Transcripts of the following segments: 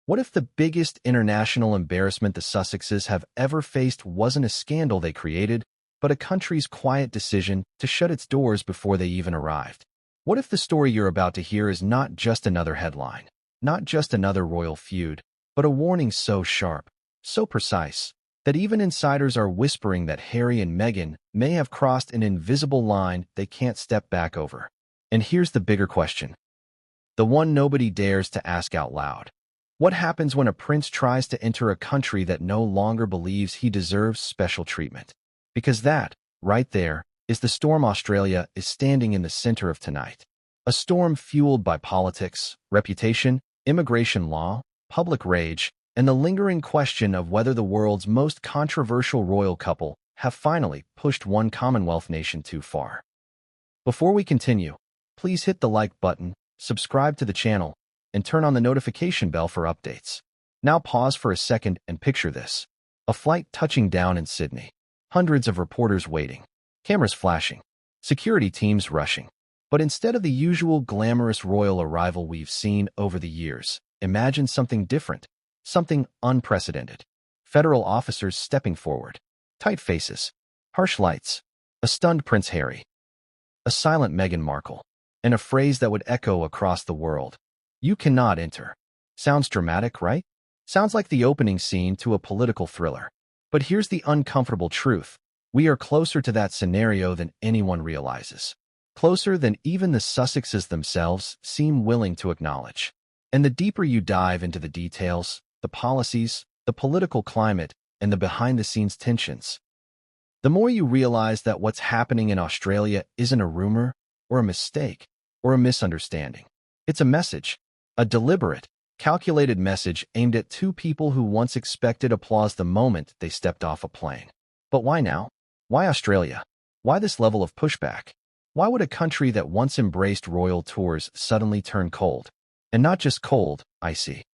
What if the biggest international embarrassment the Sussexes have ever faced wasn't a scandal they created, but a country's quiet decision to shut its doors before they even arrived? What if the story you're about to hear is not just another headline, not just another royal feud, but a warning so sharp, so precise, that even insiders are whispering that Harry and Meghan may have crossed an invisible line they can't step back over? And here's the bigger question, the one nobody dares to ask out loud. What happens when a prince tries to enter a country that no longer believes he deserves special treatment? Because that, right there, is the storm Australia is standing in the center of tonight. A storm fueled by politics, reputation, immigration law, public rage, and the lingering question of whether the world's most controversial royal couple have finally pushed one Commonwealth nation too far. Before we continue, please hit the like button, subscribe to the channel, and turn on the notification bell for updates. Now pause for a second and picture this. A flight touching down in Sydney. Hundreds of reporters waiting. Cameras flashing. Security teams rushing. But instead of the usual glamorous royal arrival we've seen over the years, imagine something different, something unprecedented. Federal officers stepping forward. Tight faces. Harsh lights. A stunned Prince Harry. A silent Meghan Markle. And a phrase that would echo across the world. You cannot enter. Sounds dramatic, right? Sounds like the opening scene to a political thriller. But here's the uncomfortable truth. We are closer to that scenario than anyone realizes. Closer than even the Sussexes themselves seem willing to acknowledge. And the deeper you dive into the details, the policies, the political climate, and the behind-the-scenes tensions, the more you realize that what's happening in Australia isn't a rumor, or a mistake, or a misunderstanding. It's a message. A deliberate, calculated message aimed at two people who once expected applause the moment they stepped off a plane. But why now? Why Australia? Why this level of pushback? Why would a country that once embraced royal tours suddenly turn cold? And not just cold, icy.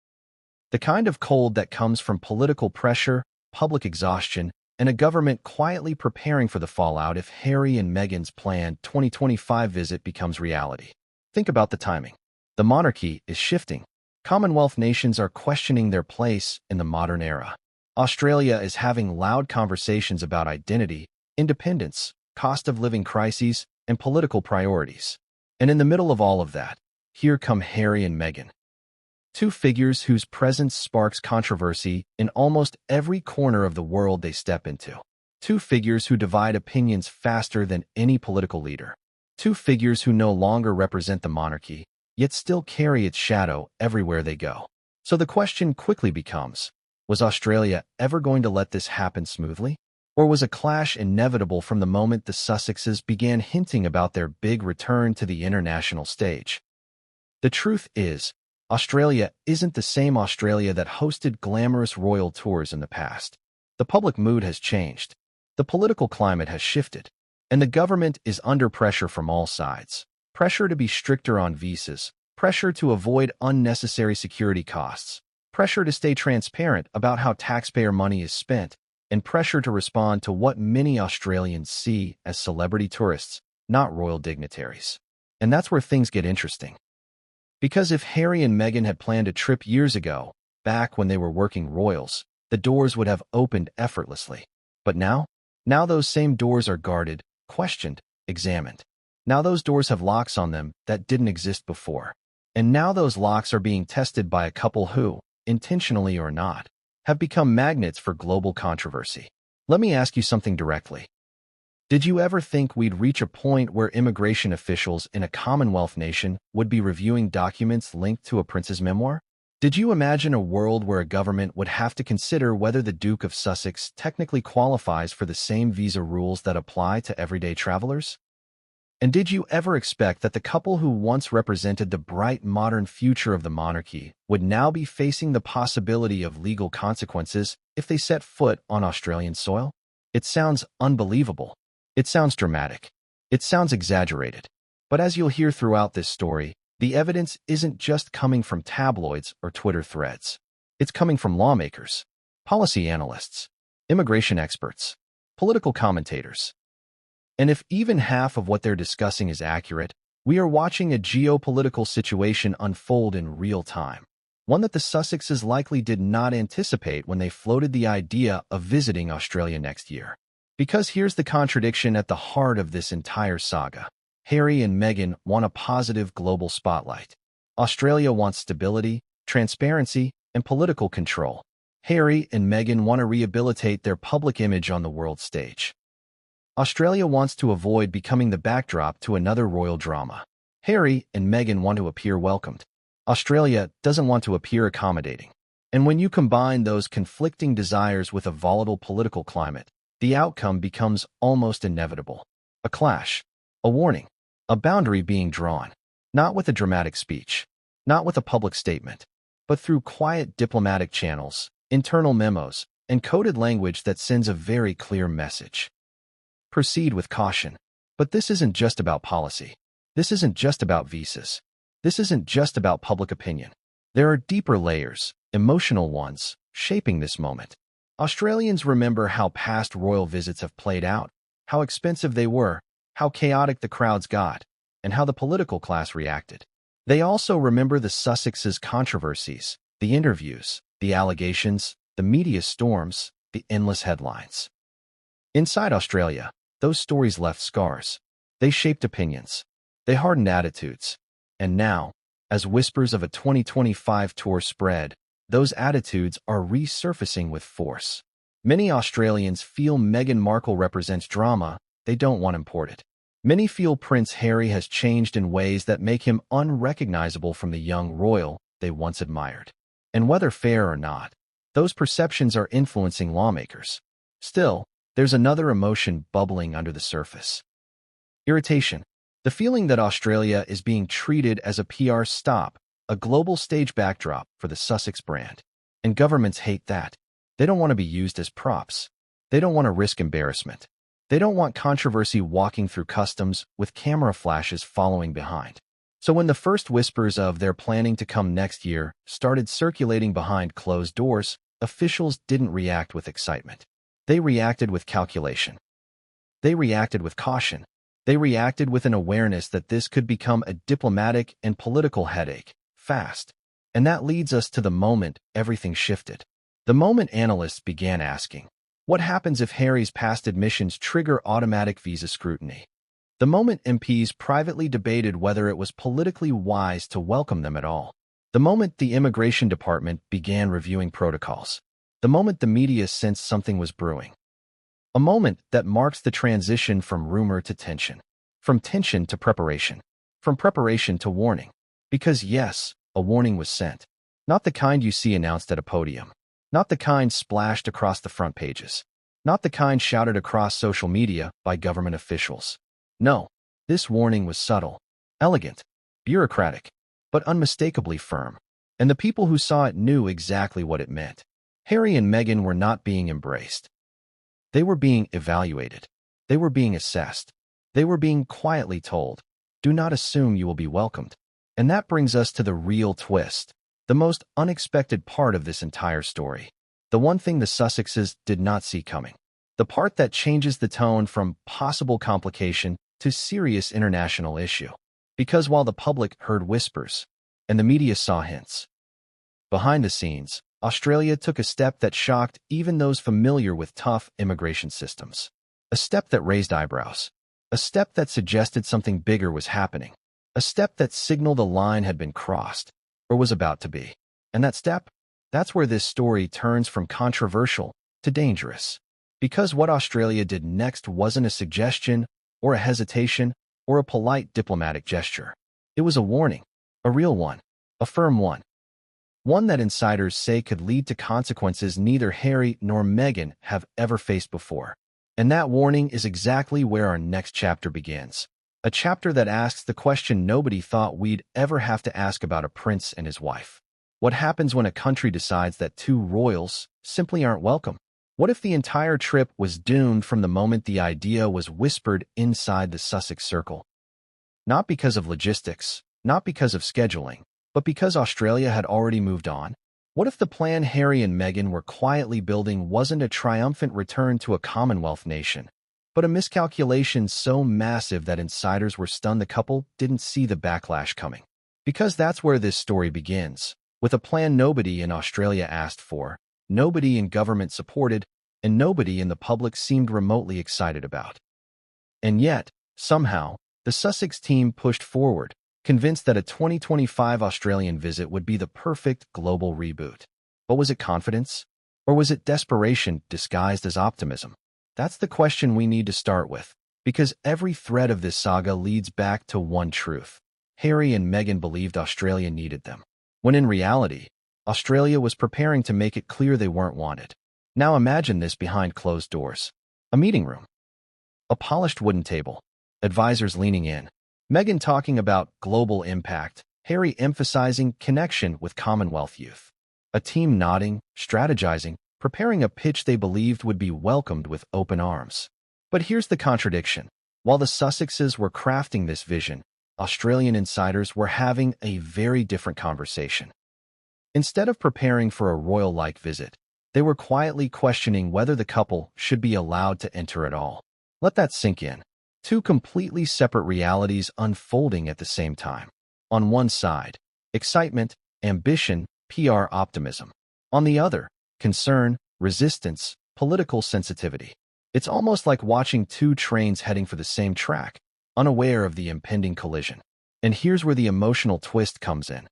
The kind of cold that comes from political pressure, public exhaustion, and a government quietly preparing for the fallout if Harry and Meghan's planned 2025 visit becomes reality. Think about the timing. The monarchy is shifting. Commonwealth nations are questioning their place in the modern era. Australia is having loud conversations about identity, independence, cost of living crises, and political priorities. And in the middle of all of that, here come Harry and Meghan. Two figures whose presence sparks controversy in almost every corner of the world they step into. Two figures who divide opinions faster than any political leader. Two figures who no longer represent the monarchy, yet still carry its shadow everywhere they go. So the question quickly becomes, was Australia ever going to let this happen smoothly? Or was a clash inevitable from the moment the Sussexes began hinting about their big return to the international stage? The truth is, Australia isn't the same Australia that hosted glamorous royal tours in the past. The public mood has changed. The political climate has shifted. And the government is under pressure from all sides. Pressure to be stricter on visas, pressure to avoid unnecessary security costs, pressure to stay transparent about how taxpayer money is spent, and pressure to respond to what many Australians see as celebrity tourists, not royal dignitaries. And that's where things get interesting. Because if Harry and Meghan had planned a trip years ago, back when they were working royals, the doors would have opened effortlessly. But now those same doors are guarded, questioned, examined. Now those doors have locks on them that didn't exist before. And now those locks are being tested by a couple who, intentionally or not, have become magnets for global controversy. Let me ask you something directly. Did you ever think we'd reach a point where immigration officials in a Commonwealth nation would be reviewing documents linked to a prince's memoir? Did you imagine a world where a government would have to consider whether the Duke of Sussex technically qualifies for the same visa rules that apply to everyday travelers? And did you ever expect that the couple who once represented the bright modern future of the monarchy would now be facing the possibility of legal consequences if they set foot on Australian soil? It sounds unbelievable. It sounds dramatic. It sounds exaggerated. But as you'll hear throughout this story, the evidence isn't just coming from tabloids or Twitter threads. It's coming from lawmakers, policy analysts, immigration experts, political commentators. And if even half of what they're discussing is accurate, we are watching a geopolitical situation unfold in real time. one that the Sussexes likely did not anticipate when they floated the idea of visiting Australia next year. Because here's the contradiction at the heart of this entire saga. Harry and Meghan want a positive global spotlight. Australia wants stability, transparency, and political control. Harry and Meghan want to rehabilitate their public image on the world stage. Australia wants to avoid becoming the backdrop to another royal drama. Harry and Meghan want to appear welcomed. Australia doesn't want to appear accommodating. And when you combine those conflicting desires with a volatile political climate, the outcome becomes almost inevitable. A clash, a warning, a boundary being drawn, not with a dramatic speech, not with a public statement, but through quiet diplomatic channels, internal memos, and coded language that sends a very clear message. Proceed with caution. But this isn't just about policy. This isn't just about visas. This isn't just about public opinion. There are deeper layers, emotional ones, shaping this moment. Australians remember how past royal visits have played out, how expensive they were, how chaotic the crowds got, and how the political class reacted. They also remember the Sussexes controversies, the interviews, the allegations, the media storms, the endless headlines. Inside Australia, those stories left scars. They shaped opinions. They hardened attitudes. And now, as whispers of a 2025 tour spread, those attitudes are resurfacing with force. Many Australians feel Meghan Markle represents drama they don't want imported. Many feel Prince Harry has changed in ways that make him unrecognizable from the young royal they once admired. And whether fair or not, those perceptions are influencing lawmakers. Still, there's another emotion bubbling under the surface. Irritation. The feeling that Australia is being treated as a PR stop, a global stage backdrop for the Sussex brand. And governments hate that. They don't want to be used as props. They don't want to risk embarrassment. They don't want controversy walking through customs with camera flashes following behind. So when the first whispers of they're planning to come next year started circulating behind closed doors, officials didn't react with excitement. They reacted with calculation. They reacted with caution. They reacted with an awareness that this could become a diplomatic and political headache, fast. And that leads us to the moment everything shifted. The moment analysts began asking, what happens if Harry's past admissions trigger automatic visa scrutiny? The moment MPs privately debated whether it was politically wise to welcome them at all. The moment the immigration department began reviewing protocols. The moment the media sensed something was brewing. A moment that marks the transition from rumor to tension. From tension to preparation. From preparation to warning. Because yes, a warning was sent. Not the kind you see announced at a podium. Not the kind splashed across the front pages. Not the kind shouted across social media by government officials. No, this warning was subtle, elegant, bureaucratic, but unmistakably firm. And the people who saw it knew exactly what it meant. Harry and Meghan were not being embraced. They were being evaluated. They were being assessed. They were being quietly told, do not assume you will be welcomed. And that brings us to the real twist, the most unexpected part of this entire story. The one thing the Sussexes did not see coming. The part that changes the tone from possible complication to serious international issue. Because while the public heard whispers, and the media saw hints, behind the scenes, Australia took a step that shocked even those familiar with tough immigration systems. A step that raised eyebrows. A step that suggested something bigger was happening. A step that signaled a line had been crossed, or was about to be. And that step? That's where this story turns from controversial to dangerous. Because what Australia did next wasn't a suggestion, or a hesitation, or a polite diplomatic gesture. It was a warning. A real one. A firm one. One that insiders say could lead to consequences neither Harry nor Meghan have ever faced before. And that warning is exactly where our next chapter begins. A chapter that asks the question nobody thought we'd ever have to ask about a prince and his wife. What happens when a country decides that two royals simply aren't welcome? What if the entire trip was doomed from the moment the idea was whispered inside the Sussex circle? Not because of logistics, not because of scheduling, but because Australia had already moved on. What if the plan Harry and Meghan were quietly building wasn't a triumphant return to a Commonwealth nation, but a miscalculation so massive that insiders were stunned the couple didn't see the backlash coming? Because that's where this story begins. with a plan nobody in Australia asked for, nobody in government supported, and nobody in the public seemed remotely excited about. And yet, somehow, the Sussex team pushed forward, convinced that a 2025 Australian visit would be the perfect global reboot. But was it confidence? Or was it desperation disguised as optimism? That's the question we need to start with, because every thread of this saga leads back to one truth. Harry and Meghan believed Australia needed them, when in reality, Australia was preparing to make it clear they weren't wanted. Now imagine this behind closed doors. A meeting room. A polished wooden table. Advisors leaning in. Meghan talking about global impact. Harry emphasizing connection with Commonwealth youth. A team nodding, strategizing, preparing a pitch they believed would be welcomed with open arms. But here's the contradiction. While the Sussexes were crafting this vision, Australian insiders were having a very different conversation. Instead of preparing for a royal-like visit, they were quietly questioning whether the couple should be allowed to enter at all. Let that sink in. Two completely separate realities unfolding at the same time. On one side, excitement, ambition, PR optimism. On the other, concern, resistance, political sensitivity. It's almost like watching two trains heading for the same track, unaware of the impending collision. And here's where the emotional twist comes in.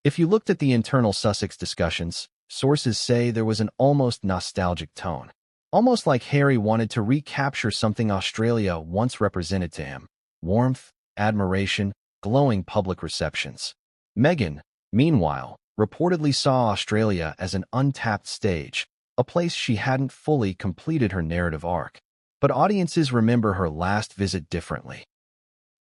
If you looked at the internal Sussex discussions, sources say there was an almost nostalgic tone. Almost like Harry wanted to recapture something Australia once represented to him. Warmth, admiration, glowing public receptions. Meghan, meanwhile, reportedly saw Australia as an untapped stage, a place she hadn't fully completed her narrative arc. But audiences remember her last visit differently.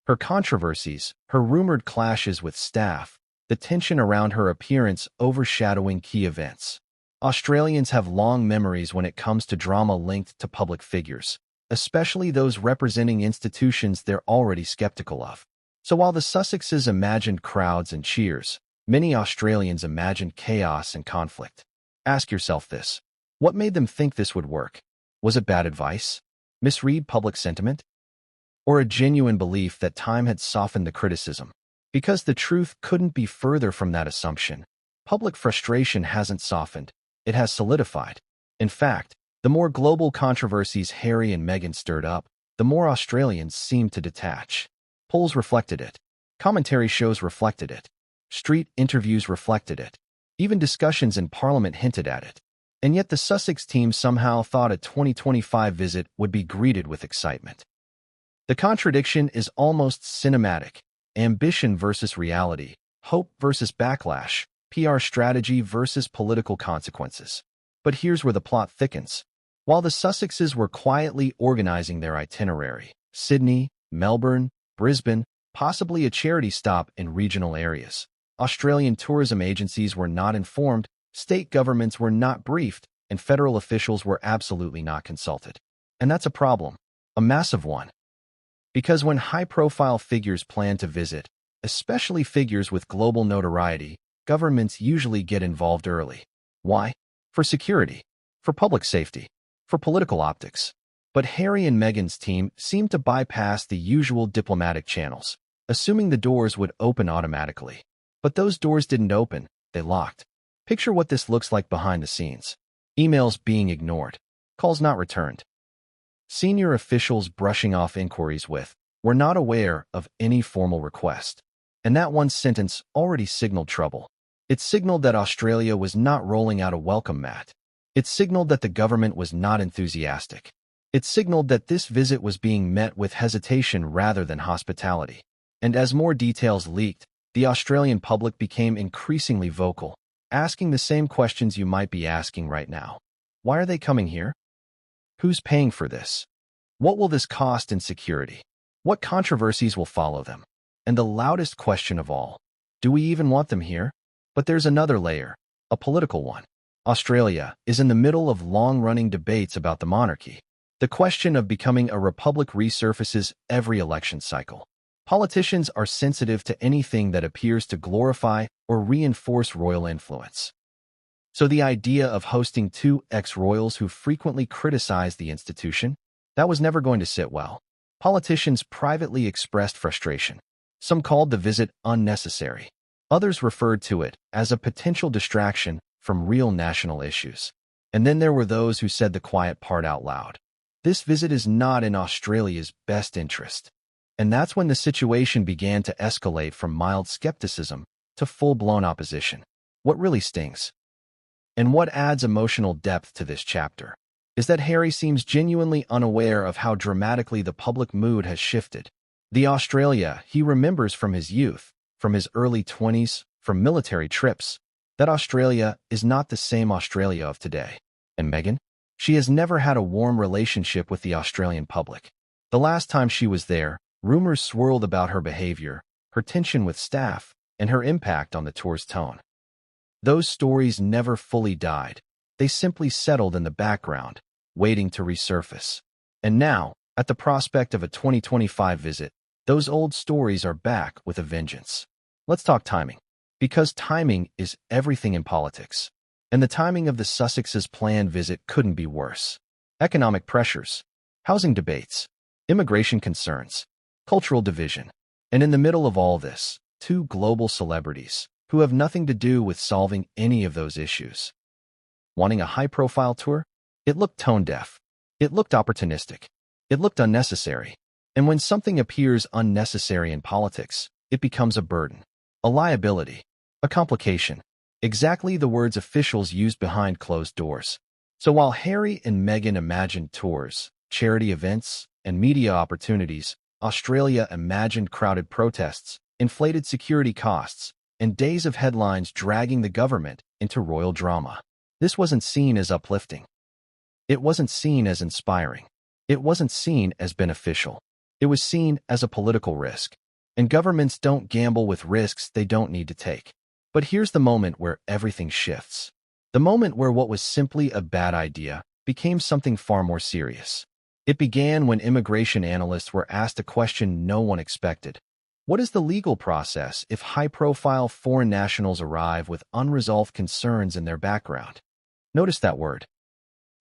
Her controversies, her rumored clashes with staff, the tension around her appearance overshadowing key events. Australians have long memories when it comes to drama linked to public figures, especially those representing institutions they're already skeptical of. So while the Sussexes imagined crowds and cheers, many Australians imagined chaos and conflict. Ask yourself this. What made them think this would work? Was it bad advice? Misread public sentiment? Or a genuine belief that time had softened the criticism? Because the truth couldn't be further from that assumption. Public frustration hasn't softened. It has solidified. In fact, the more global controversies Harry and Meghan stirred up, the more Australians seemed to detach. Polls reflected it. Commentary shows reflected it. Street interviews reflected it. Even discussions in Parliament hinted at it. And yet the Sussex team somehow thought a 2025 visit would be greeted with excitement. The contradiction is almost cinematic. Ambition versus reality. Hope versus backlash. PR strategy versus political consequences. But here's where the plot thickens. While the Sussexes were quietly organizing their itinerary, Sydney, Melbourne, Brisbane, possibly a charity stop in regional areas, Australian tourism agencies were not informed, state governments were not briefed, and federal officials were absolutely not consulted. And that's a problem, a massive one. Because when high-profile figures plan to visit, especially figures with global notoriety, governments usually get involved early. Why? For security, for public safety, for political optics. But Harry and Meghan's team seemed to bypass the usual diplomatic channels, assuming the doors would open automatically. But those doors didn't open, they locked. Picture what this looks like behind the scenes. Emails being ignored, calls not returned. Senior officials brushing off inquiries with, "We're not aware of any formal request." And that one sentence already signaled trouble. It signaled that Australia was not rolling out a welcome mat. It signaled that the government was not enthusiastic. It signaled that this visit was being met with hesitation rather than hospitality. And as more details leaked, the Australian public became increasingly vocal, asking the same questions you might be asking right now. Why are they coming here? Who's paying for this? What will this cost in security? What controversies will follow them? And the loudest question of all, do we even want them here? But there's another layer, a political one. Australia is in the middle of long-running debates about the monarchy. The question of becoming a republic resurfaces every election cycle. Politicians are sensitive to anything that appears to glorify or reinforce royal influence. So the idea of hosting two ex-royals who frequently criticized the institution, that was never going to sit well. Politicians privately expressed frustration. Some called the visit unnecessary. Others referred to it as a potential distraction from real national issues. And then there were those who said the quiet part out loud. This visit is not in Australia's best interest. And that's when the situation began to escalate from mild skepticism to full-blown opposition. What really stings, and what adds emotional depth to this chapter, is that Harry seems genuinely unaware of how dramatically the public mood has shifted. The Australia he remembers from his youth, from his early 20s, from military trips, that Australia is not the same Australia of today. And Meghan? She has never had a warm relationship with the Australian public. The last time she was there, rumors swirled about her behavior, her tension with staff, and her impact on the tour's tone. Those stories never fully died. They simply settled in the background, waiting to resurface. And now, at the prospect of a 2025 visit, those old stories are back with a vengeance. Let's talk timing. Because timing is everything in politics. And the timing of the Sussexes' planned visit couldn't be worse. Economic pressures, housing debates, immigration concerns, cultural division. And in the middle of all this, two global celebrities who have nothing to do with solving any of those issues. Wanting a high-profile tour? It looked tone-deaf. It looked opportunistic. It looked unnecessary. And when something appears unnecessary in politics, it becomes a burden, a liability, a complication. Exactly the words officials used behind closed doors. So while Harry and Meghan imagined tours, charity events, and media opportunities, Australia imagined crowded protests, inflated security costs, and days of headlines dragging the government into royal drama. This wasn't seen as uplifting. It wasn't seen as inspiring. It wasn't seen as beneficial. It was seen as a political risk. And governments don't gamble with risks they don't need to take. But here's the moment where everything shifts. The moment where what was simply a bad idea became something far more serious. It began when immigration analysts were asked a question no one expected. What is the legal process if high-profile foreign nationals arrive with unresolved concerns in their background? Notice that word.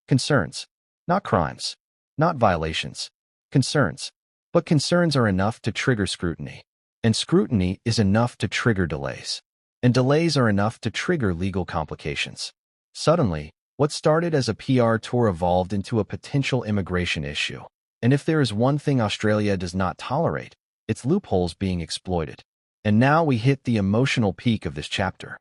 Concerns. Not crimes. Not violations. Concerns. But concerns are enough to trigger scrutiny. And scrutiny is enough to trigger delays. And delays are enough to trigger legal complications. Suddenly, what started as a PR tour evolved into a potential immigration issue. And if there is one thing Australia does not tolerate, it's loopholes being exploited. And now we hit the emotional peak of this chapter.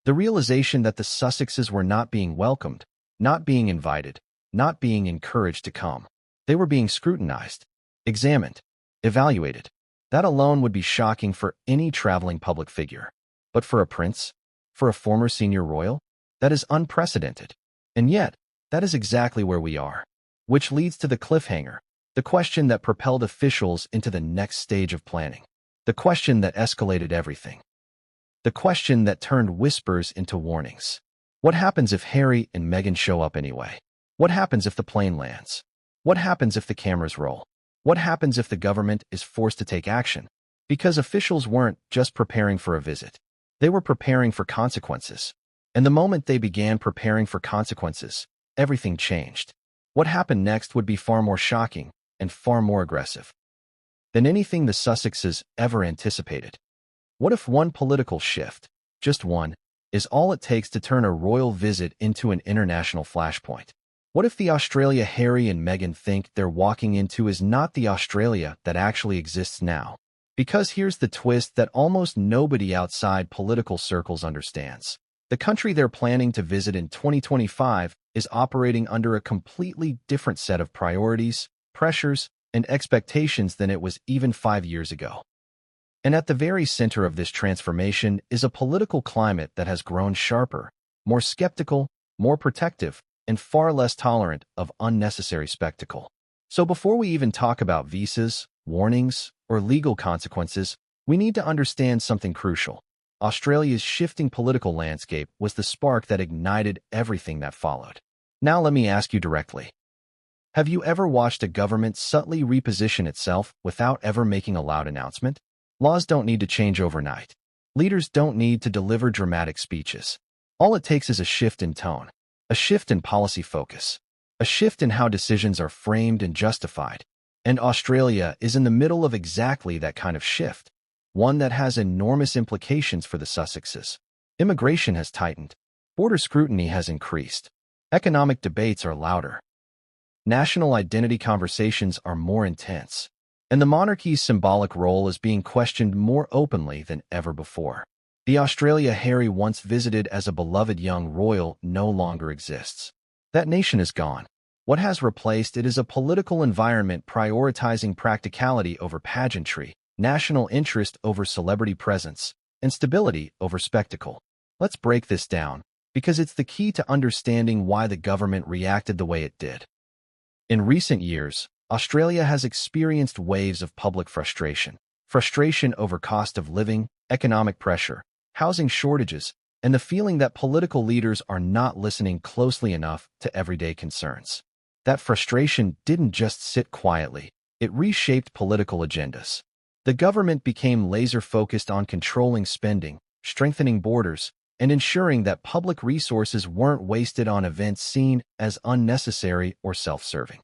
The realization that the Sussexes were not being welcomed, not being invited, not being encouraged to come. They were being scrutinized, examined, evaluated. That alone would be shocking for any traveling public figure. But for a prince, for a former senior royal, that is unprecedented. And yet, that is exactly where we are. Which leads to the cliffhanger, the question that propelled officials into the next stage of planning. The question that escalated everything. The question that turned whispers into warnings. What happens if Harry and Meghan show up anyway? What happens if the plane lands? What happens if the cameras roll? What happens if the government is forced to take action? Because officials weren't just preparing for a visit. They were preparing for consequences. And the moment they began preparing for consequences, everything changed. What happened next would be far more shocking and far more aggressive than anything the Sussexes ever anticipated. What if one political shift, just one, is all it takes to turn a royal visit into an international flashpoint? What if the Australia Harry and Meghan think they're walking into is not the Australia that actually exists now? Because here's the twist that almost nobody outside political circles understands. The country they're planning to visit in 2025 is operating under a completely different set of priorities, pressures, and expectations than it was even 5 years ago. And at the very center of this transformation is a political climate that has grown sharper, more skeptical, more protective, and far less tolerant of unnecessary spectacle. So before we even talk about visas, warnings, or legal consequences, we need to understand something crucial. Australia's shifting political landscape was the spark that ignited everything that followed. Now let me ask you directly. Have you ever watched a government subtly reposition itself without ever making a loud announcement? Laws don't need to change overnight. Leaders don't need to deliver dramatic speeches. All it takes is a shift in tone, a shift in policy focus, a shift in how decisions are framed and justified. And Australia is in the middle of exactly that kind of shift. one that has enormous implications for the Sussexes. Immigration has tightened. Border scrutiny has increased. Economic debates are louder. National identity conversations are more intense. And the monarchy's symbolic role is being questioned more openly than ever before. The Australia Harry once visited as a beloved young royal no longer exists. That nation is gone. What has replaced it is a political environment prioritizing practicality over pageantry, national interest over celebrity presence, and stability over spectacle. Let's break this down, because it's the key to understanding why the government reacted the way it did. In recent years, Australia has experienced waves of public frustration. Frustration over cost of living, economic pressure, housing shortages, and the feeling that political leaders are not listening closely enough to everyday concerns. That frustration didn't just sit quietly, it reshaped political agendas. The government became laser-focused on controlling spending, strengthening borders, and ensuring that public resources weren't wasted on events seen as unnecessary or self-serving.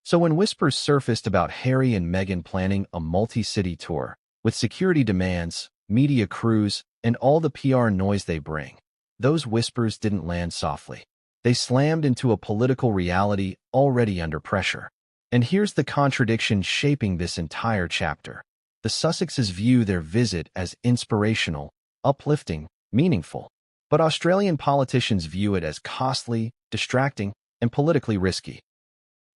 So when whispers surfaced about Harry and Meghan planning a multi-city tour, with security demands, media crews, and all the PR noise they bring, those whispers didn't land softly. They slammed into a political reality already under pressure. And here's the contradiction shaping this entire chapter. The Sussexes view their visit as inspirational, uplifting, meaningful. But Australian politicians view it as costly, distracting, and politically risky.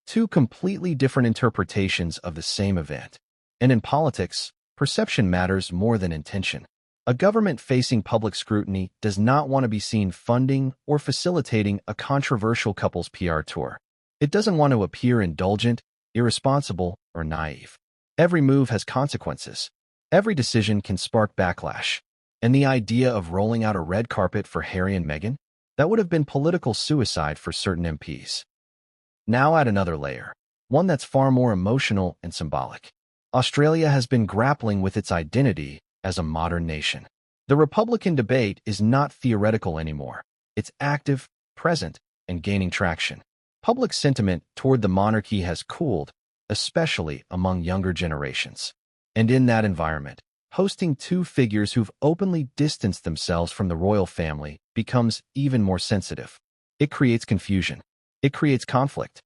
Two completely different interpretations of the same event. And in politics, perception matters more than intention. A government facing public scrutiny does not want to be seen funding or facilitating a controversial couple's PR tour. It doesn't want to appear indulgent, irresponsible, or naive. Every move has consequences. Every decision can spark backlash. And the idea of rolling out a red carpet for Harry and Meghan? That would have been political suicide for certain MPs. Now add another layer, one that's far more emotional and symbolic. Australia has been grappling with its identity as a modern nation. The Republican debate is not theoretical anymore. It's active, present, and gaining traction. Public sentiment toward the monarchy has cooled, especially among younger generations. And in that environment, hosting two figures who've openly distanced themselves from the royal family becomes even more sensitive. It creates confusion. It creates conflict.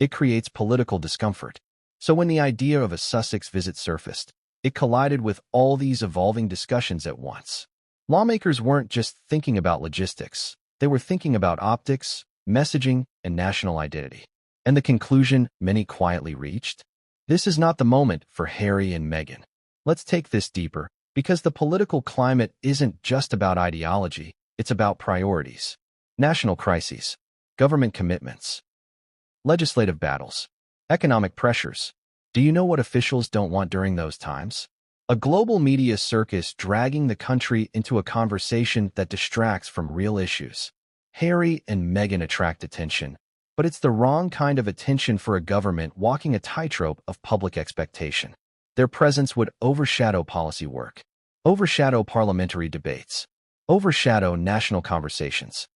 It creates political discomfort. So when the idea of a Sussex visit surfaced, it collided with all these evolving discussions at once. Lawmakers weren't just thinking about logistics. They were thinking about optics, messaging, and national identity. And the conclusion many quietly reached? This is not the moment for Harry and Meghan. Let's take this deeper, because the political climate isn't just about ideology, it's about priorities. National crises, government commitments, legislative battles, economic pressures. Do you know what officials don't want during those times? A global media circus dragging the country into a conversation that distracts from real issues. Harry and Meghan attract attention, but it's the wrong kind of attention for a government walking a tightrope of public expectation. Their presence would overshadow policy work, overshadow parliamentary debates, overshadow national conversations.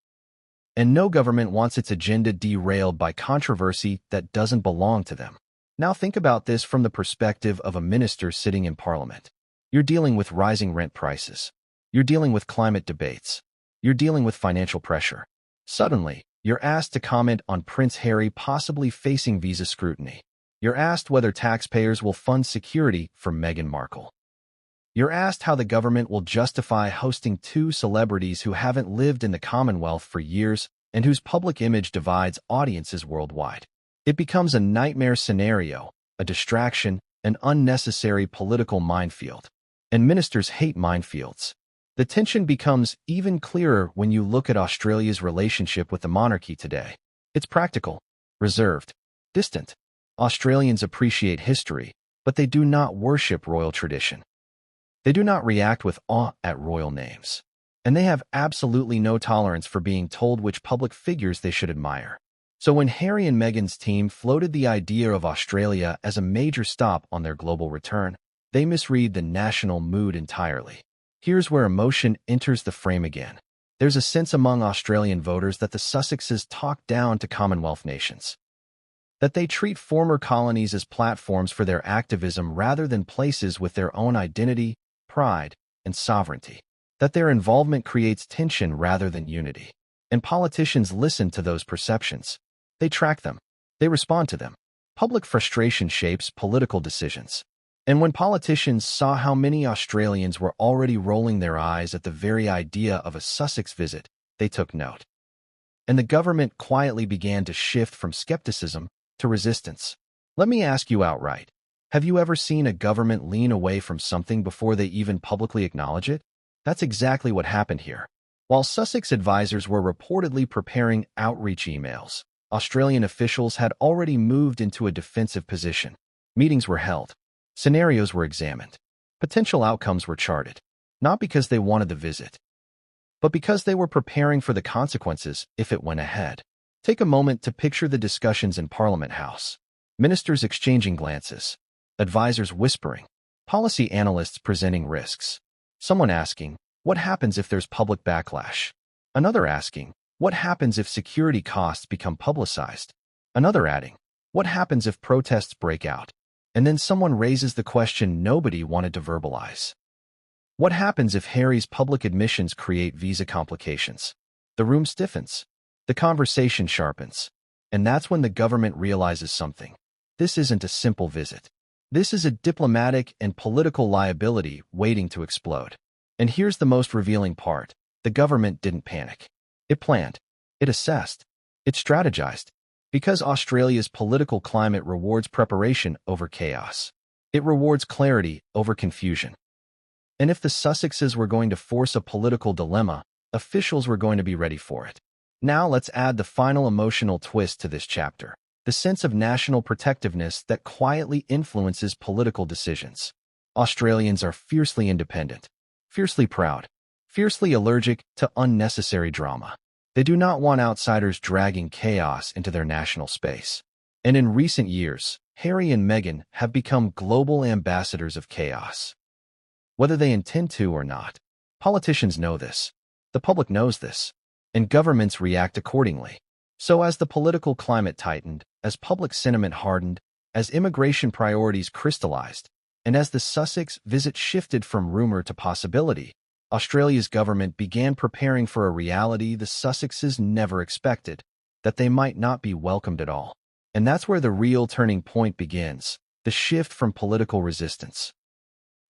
And no government wants its agenda derailed by controversy that doesn't belong to them. Now think about this from the perspective of a minister sitting in Parliament. You're dealing with rising rent prices. You're dealing with climate debates. You're dealing with financial pressure. Suddenly, you're asked to comment on Prince Harry possibly facing visa scrutiny. You're asked whether taxpayers will fund security for Meghan Markle. You're asked how the government will justify hosting two celebrities who haven't lived in the Commonwealth for years and whose public image divides audiences worldwide. It becomes a nightmare scenario, a distraction, an unnecessary political minefield. And ministers hate minefields. The tension becomes even clearer when you look at Australia's relationship with the monarchy today. It's practical, reserved, distant. Australians appreciate history, but they do not worship royal tradition. They do not react with awe at royal names. And they have absolutely no tolerance for being told which public figures they should admire. So when Harry and Meghan's team floated the idea of Australia as a major stop on their global return, they misread the national mood entirely. Here's where emotion enters the frame again. There's a sense among Australian voters that the Sussexes talk down to Commonwealth nations. that they treat former colonies as platforms for their activism rather than places with their own identity, pride, and sovereignty, that their involvement creates tension rather than unity. And politicians listen to those perceptions. They track them. They respond to them. Public frustration shapes political decisions. And when politicians saw how many Australians were already rolling their eyes at the very idea of a Sussex visit, they took note. And the government quietly began to shift from skepticism to resistance. Let me ask you outright, have you ever seen a government lean away from something before they even publicly acknowledge it? That's exactly what happened here. While Sussex advisors were reportedly preparing outreach emails, Australian officials had already moved into a defensive position. Meetings were held. Scenarios were examined. Potential outcomes were charted, not because they wanted the visit, but because they were preparing for the consequences if it went ahead. Take a moment to picture the discussions in Parliament House. Ministers exchanging glances, advisors whispering, policy analysts presenting risks. Someone asking, what happens if there's public backlash? Another asking, what happens if security costs become publicized? Another adding, what happens if protests break out? And then someone raises the question nobody wanted to verbalize. What happens if Harry's public admissions create visa complications? The room stiffens. The conversation sharpens. And that's when the government realizes something. This isn't a simple visit. This is a diplomatic and political liability waiting to explode. And here's the most revealing part. The government didn't panic. It planned. It assessed. It strategized. Because Australia's political climate rewards preparation over chaos. It rewards clarity over confusion. And if the Sussexes were going to force a political dilemma, officials were going to be ready for it. Now let's add the final emotional twist to this chapter. The sense of national protectiveness that quietly influences political decisions. Australians are fiercely independent, fiercely proud, fiercely allergic to unnecessary drama. They do not want outsiders dragging chaos into their national space. And in recent years, Harry and Meghan have become global ambassadors of chaos. Whether they intend to or not, politicians know this. The public knows this. And governments react accordingly. So as the political climate tightened, as public sentiment hardened, as immigration priorities crystallized, and as the Sussex visit shifted from rumor to possibility, Australia's government began preparing for a reality the Sussexes never expected, that they might not be welcomed at all. And that's where the real turning point begins, the shift from political resistance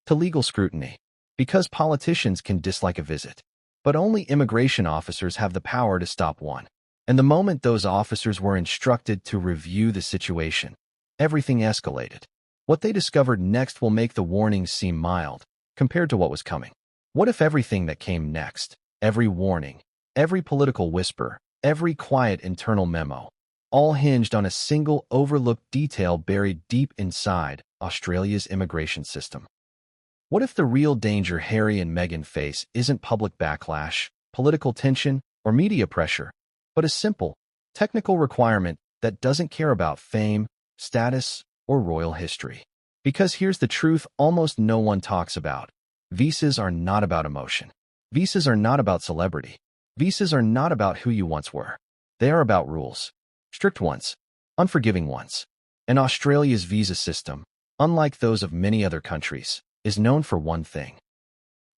to legal scrutiny. Because politicians can dislike a visit, but only immigration officers have the power to stop one. And the moment those officers were instructed to review the situation, everything escalated. What they discovered next will make the warnings seem mild compared to what was coming. What if everything that came next, every warning, every political whisper, every quiet internal memo, all hinged on a single overlooked detail buried deep inside Australia's immigration system? What if the real danger Harry and Meghan face isn't public backlash, political tension, or media pressure, but a simple, technical requirement that doesn't care about fame, status, or royal history? Because here's the truth almost no one talks about. Visas are not about emotion. Visas are not about celebrity. Visas are not about who you once were. They are about rules. Strict ones. Unforgiving ones. And Australia's visa system, unlike those of many other countries, is known for one thing: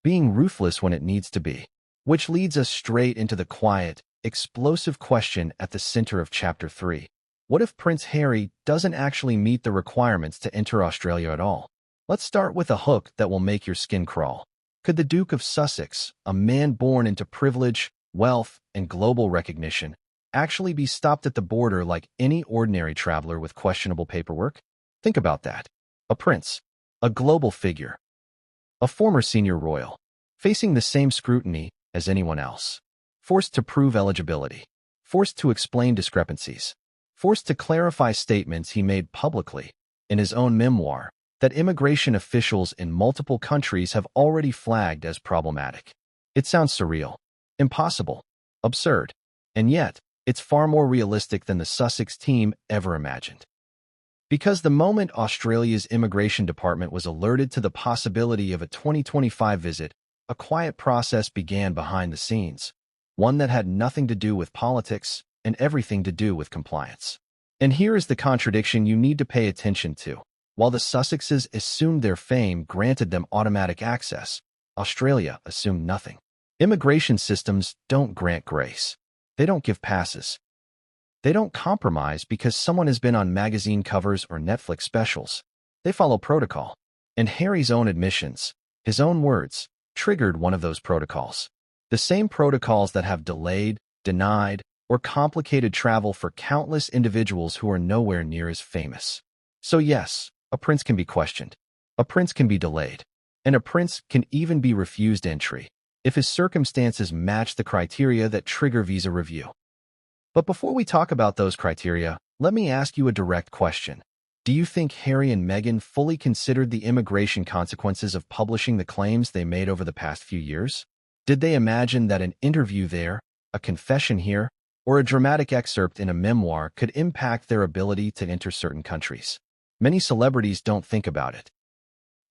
being ruthless when it needs to be. Which leads us straight into the quiet, explosive question at the center of Chapter 3. What if Prince Harry doesn't actually meet the requirements to enter Australia at all? Let's start with a hook that will make your skin crawl. Could the Duke of Sussex, a man born into privilege, wealth, and global recognition, actually be stopped at the border like any ordinary traveler with questionable paperwork? Think about that. A prince, a global figure, a former senior royal, facing the same scrutiny as anyone else, forced to prove eligibility, forced to explain discrepancies, forced to clarify statements he made publicly in his own memoir that immigration officials in multiple countries have already flagged as problematic. It sounds surreal, impossible, absurd, and yet it's far more realistic than the Sussex team ever imagined. Because the moment Australia's immigration department was alerted to the possibility of a 2025 visit, a quiet process began behind the scenes, one that had nothing to do with politics and everything to do with compliance. And here is the contradiction you need to pay attention to. While the Sussexes assumed their fame granted them automatic access, Australia assumed nothing. Immigration systems don't grant grace. They don't give passes. They don't compromise because someone has been on magazine covers or Netflix specials. They follow protocol. And Harry's own admissions, his own words, triggered one of those protocols. The same protocols that have delayed, denied, or complicated travel for countless individuals who are nowhere near as famous. So yes, a prince can be questioned. A prince can be delayed. And a prince can even be refused entry if his circumstances match the criteria that trigger visa review. But before we talk about those criteria, let me ask you a direct question. Do you think Harry and Meghan fully considered the immigration consequences of publishing the claims they made over the past few years? Did they imagine that an interview there, a confession here, or a dramatic excerpt in a memoir could impact their ability to enter certain countries? Many celebrities don't think about it.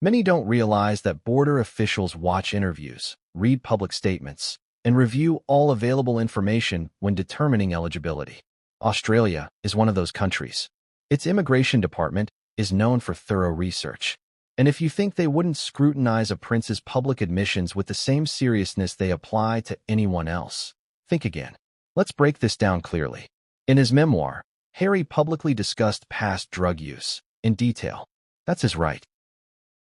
Many don't realize that border officials watch interviews, read public statements, and review all available information when determining eligibility. Australia is one of those countries. Its immigration department is known for thorough research. And if you think they wouldn't scrutinize a prince's public admissions with the same seriousness they apply to anyone else, think again. Let's break this down clearly. In his memoir, Harry publicly discussed past drug use in detail. That's his right.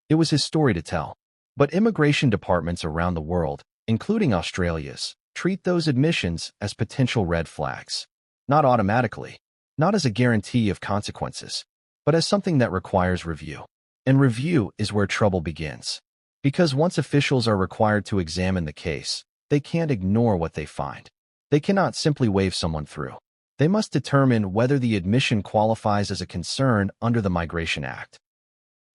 It was his story to tell. But immigration departments around the world, including Australia's, treat those admissions as potential red flags. Not automatically, not as a guarantee of consequences, but as something that requires review. And review is where trouble begins. Because once officials are required to examine the case, they can't ignore what they find. They cannot simply wave someone through. They must determine whether the admission qualifies as a concern under the Migration Act.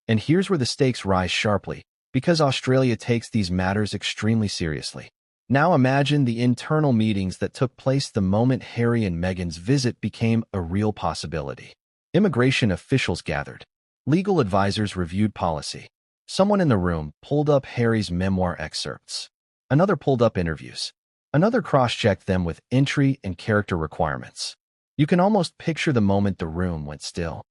And here's where the stakes rise sharply, because Australia takes these matters extremely seriously. Now imagine the internal meetings that took place the moment Harry and Meghan's visit became a real possibility. Immigration officials gathered. Legal advisors reviewed policy. Someone in the room pulled up Harry's memoir excerpts. Another pulled up interviews. Another cross-checked them with entry and character requirements. You can almost picture the moment the room went still.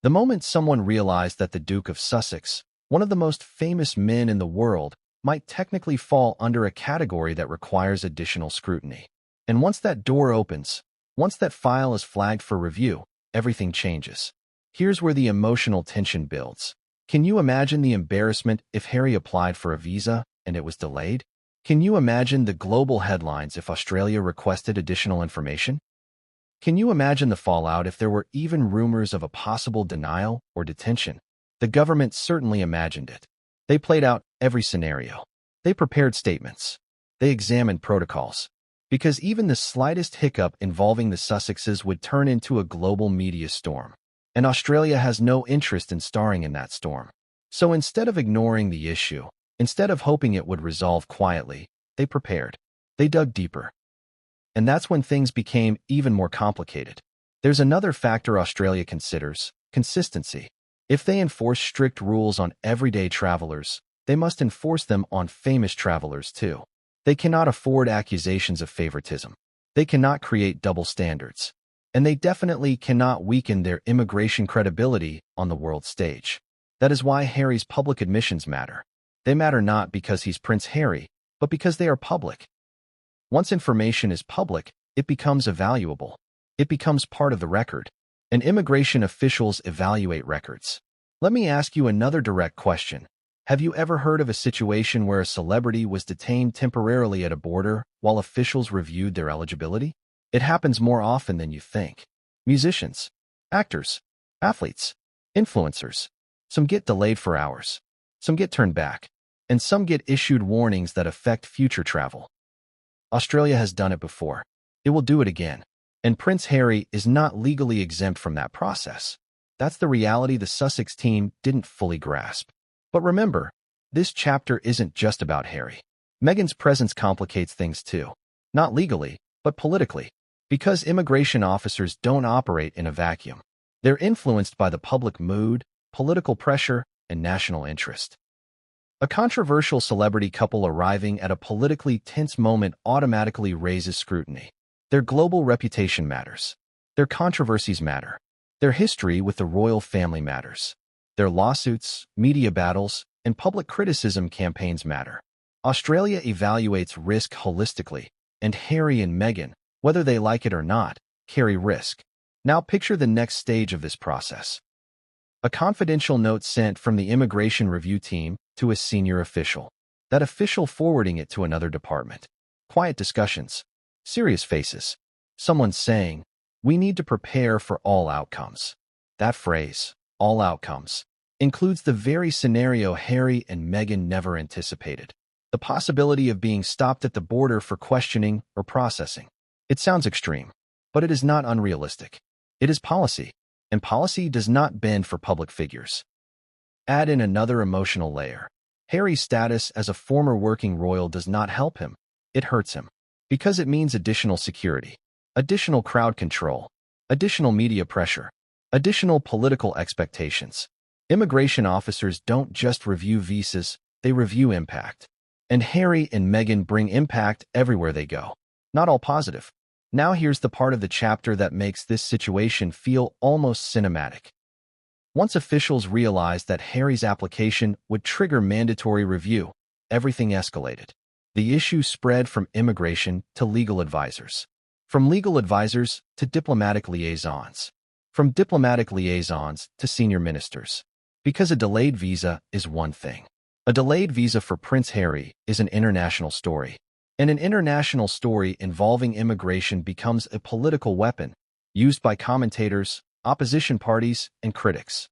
The moment someone realized that the Duke of Sussex, one of the most famous men in the world, might technically fall under a category that requires additional scrutiny. And once that door opens, once that file is flagged for review, everything changes. Here's where the emotional tension builds. Can you imagine the embarrassment if Harry applied for a visa and it was delayed? Can you imagine the global headlines if Australia requested additional information? Can you imagine the fallout if there were even rumors of a possible denial or detention? The government certainly imagined it. They played out every scenario. They prepared statements. They examined protocols. Because even the slightest hiccup involving the Sussexes would turn into a global media storm. And Australia has no interest in starring in that storm. So instead of ignoring the issue, instead of hoping it would resolve quietly, they prepared. They dug deeper. And that's when things became even more complicated. There's another factor Australia considers: consistency. If they enforce strict rules on everyday travelers, they must enforce them on famous travelers too. They cannot afford accusations of favoritism. They cannot create double standards. And they definitely cannot weaken their immigration credibility on the world stage. That is why Harry's public admissions matter. They matter not because he's Prince Harry, but because they are public. Once information is public, it becomes evaluable. It becomes part of the record. And immigration officials evaluate records. Let me ask you another direct question. Have you ever heard of a situation where a celebrity was detained temporarily at a border while officials reviewed their eligibility? It happens more often than you think. Musicians, actors, athletes, influencers. Some get delayed for hours. Some get turned back. And some get issued warnings that affect future travel. Australia has done it before. It will do it again. And Prince Harry is not legally exempt from that process. That's the reality the Sussex team didn't fully grasp. But remember, this chapter isn't just about Harry. Meghan's presence complicates things too. Not legally, but politically. Because immigration officers don't operate in a vacuum. They're influenced by the public mood, political pressure, and national interest. A controversial celebrity couple arriving at a politically tense moment automatically raises scrutiny. Their global reputation matters. Their controversies matter. Their history with the royal family matters. Their lawsuits, media battles, and public criticism campaigns matter. Australia evaluates risk holistically, and Harry and Meghan, whether they like it or not, carry risk. Now picture the next stage of this process. A confidential note sent from the immigration review team to a senior official. That official forwarding it to another department. Quiet discussions. Serious faces. Someone saying, "We need to prepare for all outcomes." That phrase, all outcomes, includes the very scenario Harry and Meghan never anticipated. The possibility of being stopped at the border for questioning or processing. It sounds extreme, but it is not unrealistic. It is policy, and policy does not bend for public figures. Add in another emotional layer. Harry's status as a former working royal does not help him. It hurts him. Because it means additional security, additional crowd control, additional media pressure, additional political expectations. Immigration officers don't just review visas, they review impact. And Harry and Meghan bring impact everywhere they go. Not all positive. Now here's the part of the chapter that makes this situation feel almost cinematic. Once officials realized that Harry's application would trigger mandatory review, everything escalated. The issue spread from immigration to legal advisors, from legal advisors to diplomatic liaisons, from diplomatic liaisons to senior ministers. Because a delayed visa is one thing. A delayed visa for Prince Harry is an international story. And an international story involving immigration becomes a political weapon, used by commentators, opposition parties, and critics.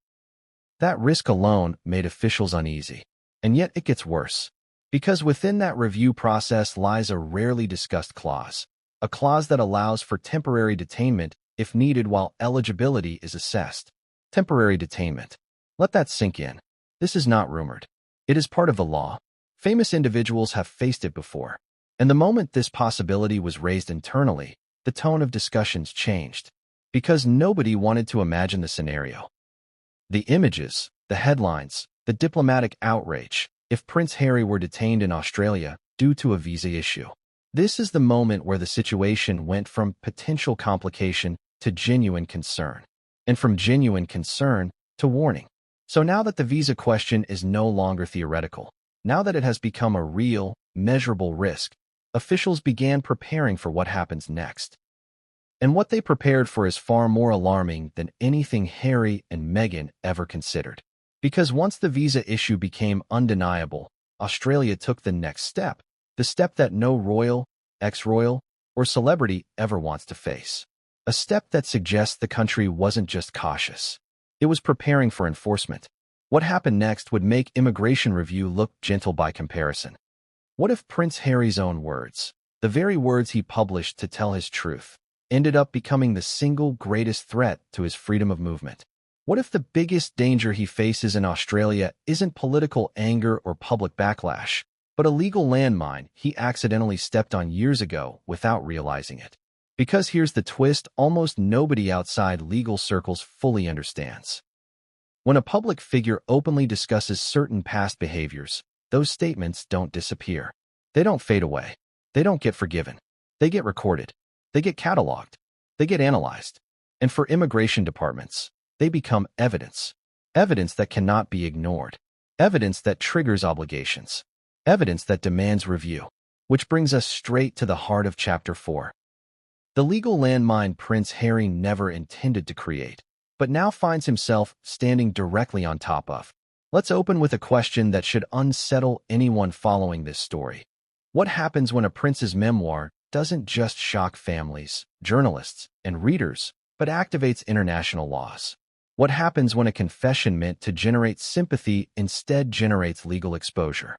That risk alone made officials uneasy. And yet it gets worse. Because within that review process lies a rarely discussed clause, a clause that allows for temporary detainment if needed while eligibility is assessed. Temporary detainment. Let that sink in. This is not rumored. It is part of the law. Famous individuals have faced it before. And the moment this possibility was raised internally, the tone of discussions changed. Because nobody wanted to imagine the scenario. The images, the headlines, the diplomatic outrage, if Prince Harry were detained in Australia due to a visa issue. This is the moment where the situation went from potential complication to genuine concern, and from genuine concern to warning. So now that the visa question is no longer theoretical, now that it has become a real, measurable risk, officials began preparing for what happens next. And what they prepared for is far more alarming than anything Harry and Meghan ever considered. Because once the visa issue became undeniable, Australia took the next step, the step that no royal, ex-royal, or celebrity ever wants to face. A step that suggests the country wasn't just cautious. It was preparing for enforcement. What happened next would make immigration review look gentle by comparison. What if Prince Harry's own words, the very words he published to tell his truth, ended up becoming the single greatest threat to his freedom of movement? What if the biggest danger he faces in Australia isn't political anger or public backlash, but a legal landmine he accidentally stepped on years ago without realizing it? Because here's the twist almost nobody outside legal circles fully understands. When a public figure openly discusses certain past behaviors, those statements don't disappear. They don't fade away. They don't get forgiven. They get recorded. They get cataloged. They get analyzed. And for immigration departments, they become evidence. Evidence that cannot be ignored. Evidence that triggers obligations. Evidence that demands review. Which brings us straight to the heart of Chapter 4. The legal landmine Prince Harry never intended to create, but now finds himself standing directly on top of. Let's open with a question that should unsettle anyone following this story. What happens when a prince's memoir doesn't just shock families, journalists, and readers, but activates international laws? What happens when a confession meant to generate sympathy instead generates legal exposure?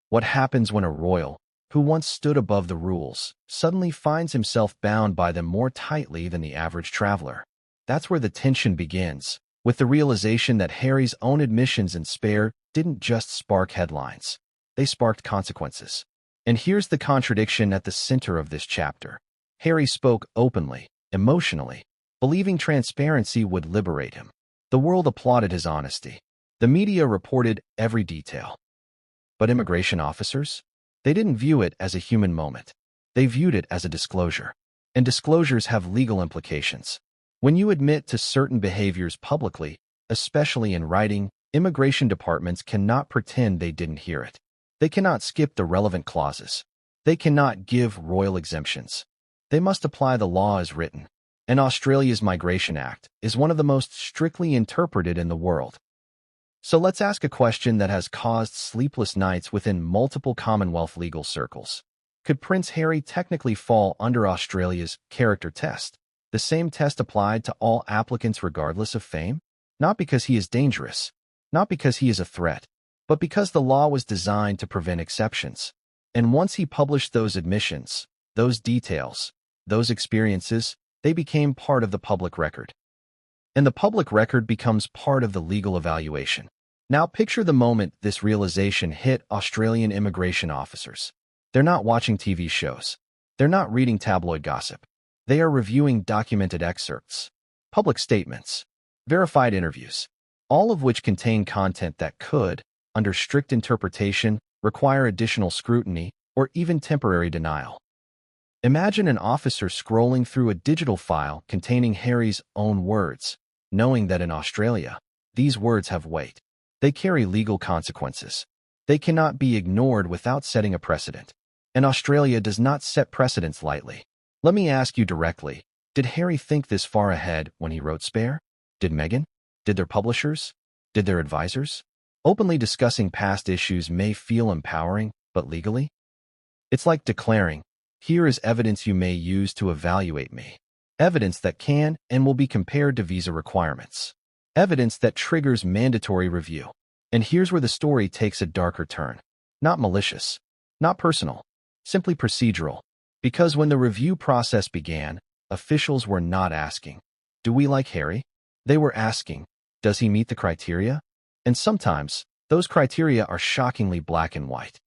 What happens when a royal, who once stood above the rules, suddenly finds himself bound by them more tightly than the average traveler? That's where the tension begins, with the realization that Harry's own admissions in Spare didn't just spark headlines. They sparked consequences. And here's the contradiction at the center of this chapter. Harry spoke openly, emotionally, believing transparency would liberate him. The world applauded his honesty. The media reported every detail. But immigration officers? They didn't view it as a human moment. They viewed it as a disclosure. And disclosures have legal implications. When you admit to certain behaviors publicly, especially in writing, immigration departments cannot pretend they didn't hear it. They cannot skip the relevant clauses. They cannot give royal exemptions. They must apply the law as written. And Australia's Migration Act is one of the most strictly interpreted in the world. So let's ask a question that has caused sleepless nights within multiple Commonwealth legal circles. Could Prince Harry technically fall under Australia's character test, the same test applied to all applicants regardless of fame? Not because he is dangerous, not because he is a threat, but because the law was designed to prevent exceptions. And once he published those admissions, those details, those experiences, they became part of the public record. And the public record becomes part of the legal evaluation. Now picture the moment this realization hit Australian immigration officers. They're not watching TV shows. They're not reading tabloid gossip. They are reviewing documented excerpts, public statements, verified interviews, all of which contain content that could, under strict interpretation, require additional scrutiny or even temporary denial. Imagine an officer scrolling through a digital file containing Harry's own words, knowing that in Australia, these words have weight. They carry legal consequences. They cannot be ignored without setting a precedent. And Australia does not set precedents lightly. Let me ask you directly, did Harry think this far ahead when he wrote Spare? Did Meghan? Did their publishers? Did their advisors? Openly discussing past issues may feel empowering, but legally? It's like declaring, here is evidence you may use to evaluate me. Evidence that can and will be compared to visa requirements. Evidence that triggers mandatory review. And here's where the story takes a darker turn. Not malicious, not personal, simply procedural. Because when the review process began, officials were not asking, do we like Harry? They were asking, does he meet the criteria? And sometimes, those criteria are shockingly black and white.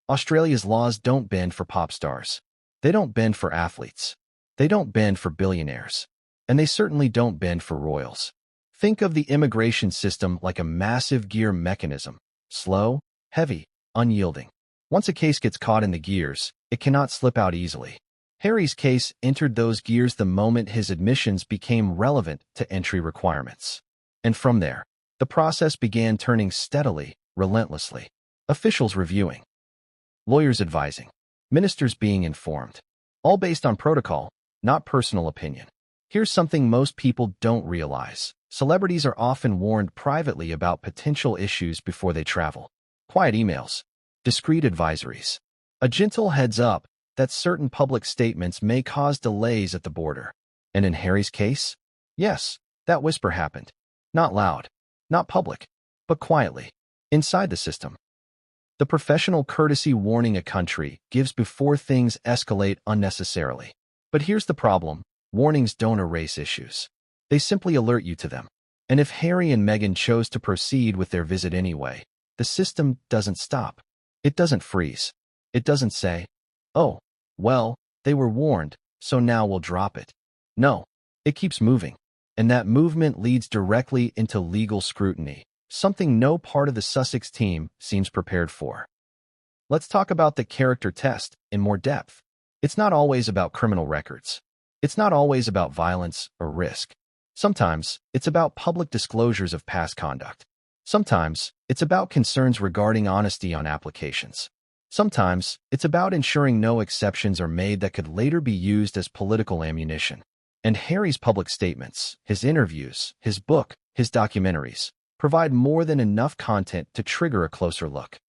Australia's laws don't bend for pop stars. They don't bend for athletes. They don't bend for billionaires. And they certainly don't bend for royals. Think of the immigration system like a massive gear mechanism, slow, heavy, unyielding. Once a case gets caught in the gears, it cannot slip out easily. Harry's case entered those gears the moment his admissions became relevant to entry requirements. And from there, the process began turning steadily, relentlessly. Officials reviewing, lawyers advising, ministers being informed, all based on protocol, not personal opinion. Here's something most people don't realize. Celebrities are often warned privately about potential issues before they travel. Quiet emails, discreet advisories, a gentle heads up that certain public statements may cause delays at the border. And in Harry's case, yes, that whisper happened. Not loud, not public, but quietly, inside the system. The professional courtesy warning a country gives before things escalate unnecessarily. But here's the problem. Warnings don't erase issues. They simply alert you to them. And if Harry and Meghan chose to proceed with their visit anyway, the system doesn't stop. It doesn't freeze. It doesn't say, oh, well, they were warned, so now we'll drop it. No, it keeps moving. And that movement leads directly into legal scrutiny, something no part of the Sussex team seems prepared for. Let's talk about the character test in more depth. It's not always about criminal records. It's not always about violence or risk. Sometimes, it's about public disclosures of past conduct. Sometimes, it's about concerns regarding honesty on applications. Sometimes, it's about ensuring no exceptions are made that could later be used as political ammunition. And Harry's public statements, his interviews, his book, his documentaries, provide more than enough content to trigger a closer look.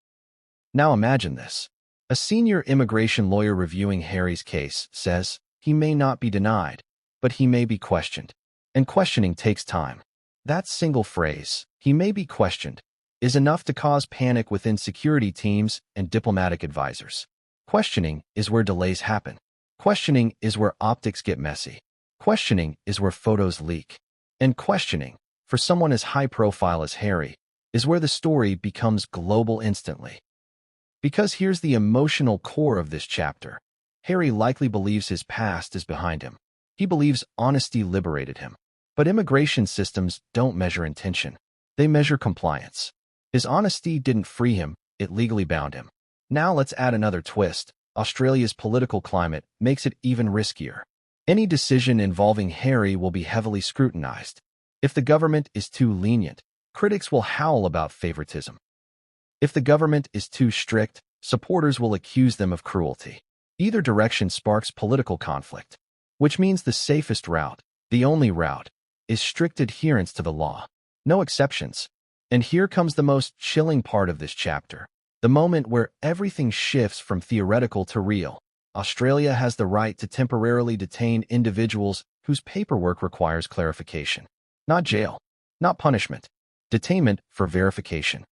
Now imagine this. A senior immigration lawyer reviewing Harry's case says, he may not be denied, but he may be questioned. And questioning takes time. That single phrase, he may be questioned, is enough to cause panic within security teams and diplomatic advisors. Questioning is where delays happen. Questioning is where optics get messy. Questioning is where photos leak. And questioning, for someone as high profile as Harry, is where the story becomes global instantly. Because here's the emotional core of this chapter. Harry likely believes his past is behind him. He believes honesty liberated him. But immigration systems don't measure intention. They measure compliance. His honesty didn't free him, it legally bound him. Now let's add another twist. Australia's political climate makes it even riskier. Any decision involving Harry will be heavily scrutinized. If the government is too lenient, critics will howl about favoritism. If the government is too strict, supporters will accuse them of cruelty. Either direction sparks political conflict, which means the safest route, the only route, is strict adherence to the law. No exceptions. And here comes the most chilling part of this chapter, the moment where everything shifts from theoretical to real. Australia has the right to temporarily detain individuals whose paperwork requires clarification. Not jail, not punishment, detainment for verification.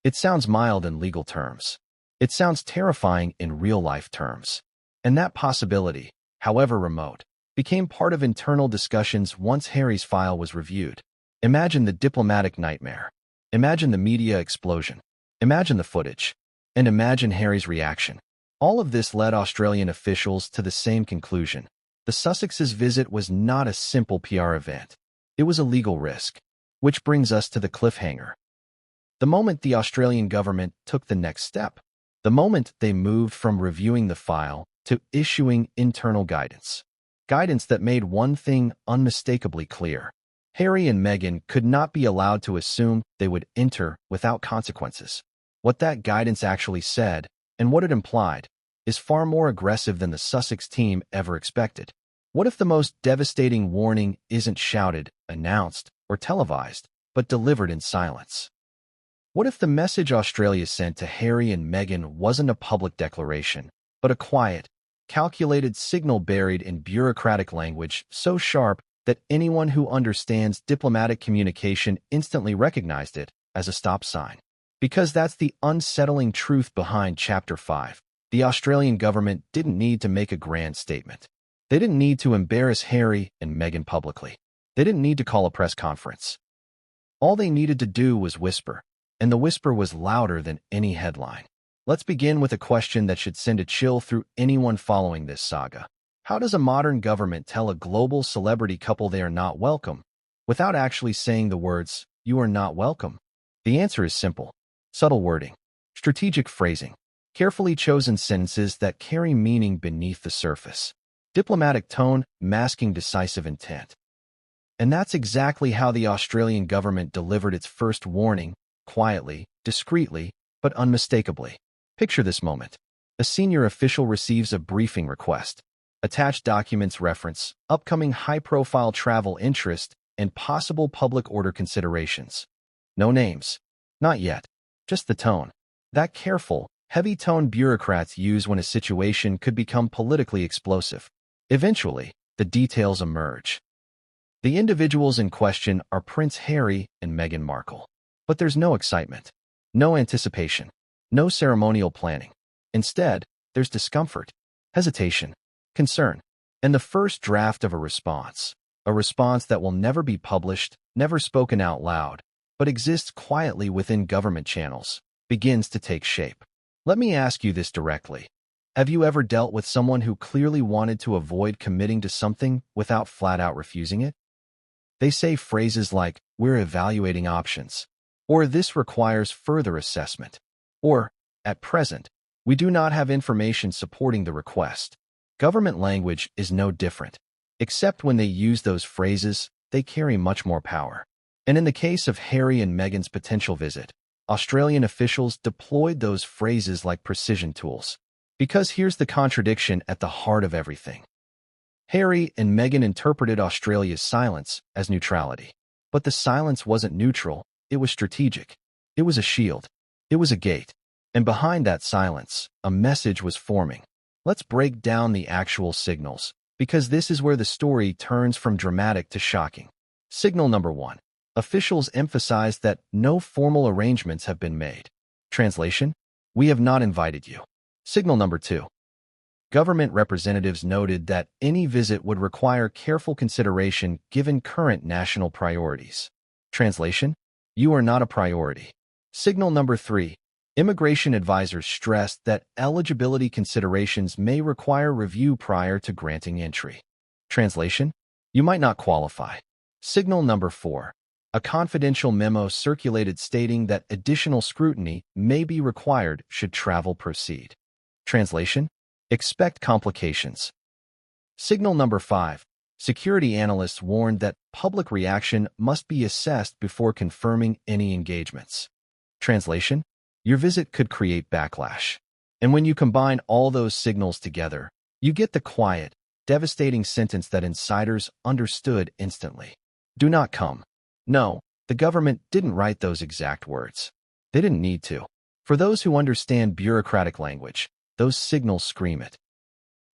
It sounds mild in legal terms. It sounds terrifying in real-life terms. And that possibility, however remote, became part of internal discussions once Harry's file was reviewed. Imagine the diplomatic nightmare. Imagine the media explosion. Imagine the footage. And imagine Harry's reaction. All of this led Australian officials to the same conclusion. The Sussexes' visit was not a simple PR event. It was a legal risk. Which brings us to the cliffhanger. The moment the Australian government took the next step, the moment they moved from reviewing the file to issuing internal guidance. Guidance that made one thing unmistakably clear. Harry and Meghan could not be allowed to assume they would enter without consequences. What that guidance actually said, and what it implied, is far more aggressive than the Sussex team ever expected. What if the most devastating warning isn't shouted, announced, or televised, but delivered in silence? What if the message Australia sent to Harry and Meghan wasn't a public declaration, but a quiet, calculated signal buried in bureaucratic language so sharp that anyone who understands diplomatic communication instantly recognized it as a stop sign? Because that's the unsettling truth behind Chapter 5. The Australian government didn't need to make a grand statement. They didn't need to embarrass Harry and Meghan publicly. They didn't need to call a press conference. All they needed to do was whisper, and the whisper was louder than any headline. Let's begin with a question that should send a chill through anyone following this saga. How does a modern government tell a global celebrity couple they are not welcome, without actually saying the words, "You are not welcome"? The answer is simple. Subtle wording, strategic phrasing, carefully chosen sentences that carry meaning beneath the surface. Diplomatic tone masking decisive intent. And that's exactly how the Australian government delivered its first warning, quietly, discreetly, but unmistakably. Picture this moment. A senior official receives a briefing request. Attached documents reference upcoming high-profile travel interest and possible public order considerations. No names. Not yet. Just the tone. That careful, heavy tone bureaucrats use when a situation could become politically explosive. Eventually, the details emerge. The individuals in question are Prince Harry and Meghan Markle. But there's no excitement, no anticipation, no ceremonial planning. Instead, there's discomfort, hesitation, concern, and the first draft of a response that will never be published, never spoken out loud, but exists quietly within government channels, begins to take shape. Let me ask you this directly. Have you ever dealt with someone who clearly wanted to avoid committing to something without flat-out refusing it? They say phrases like, "We're evaluating options," or "This requires further assessment," or, "At present, we do not have information supporting the request." Government language is no different, except when they use those phrases, they carry much more power. And in the case of Harry and Meghan's potential visit, Australian officials deployed those phrases like precision tools. Because here's the contradiction at the heart of everything. Harry and Meghan interpreted Australia's silence as neutrality. But the silence wasn't neutral, it was strategic. It was a shield. It was a gate. And behind that silence, a message was forming. Let's break down the actual signals, because this is where the story turns from dramatic to shocking. Signal number 1. Officials emphasized that no formal arrangements have been made. Translation: We have not invited you. Signal number 2. Government representatives noted that any visit would require careful consideration given current national priorities. Translation: You are not a priority. Signal number 3. Immigration advisors stressed that eligibility considerations may require review prior to granting entry. Translation: You might not qualify. Signal number 4. A confidential memo circulated stating that additional scrutiny may be required should travel proceed. Translation: Expect complications. Signal number 5. Security analysts warned that public reaction must be assessed before confirming any engagements. Translation: your visit could create backlash. And when you combine all those signals together, you get the quiet, devastating sentence that insiders understood instantly. Do not come. No, the government didn't write those exact words. They didn't need to. For those who understand bureaucratic language, those signals scream it.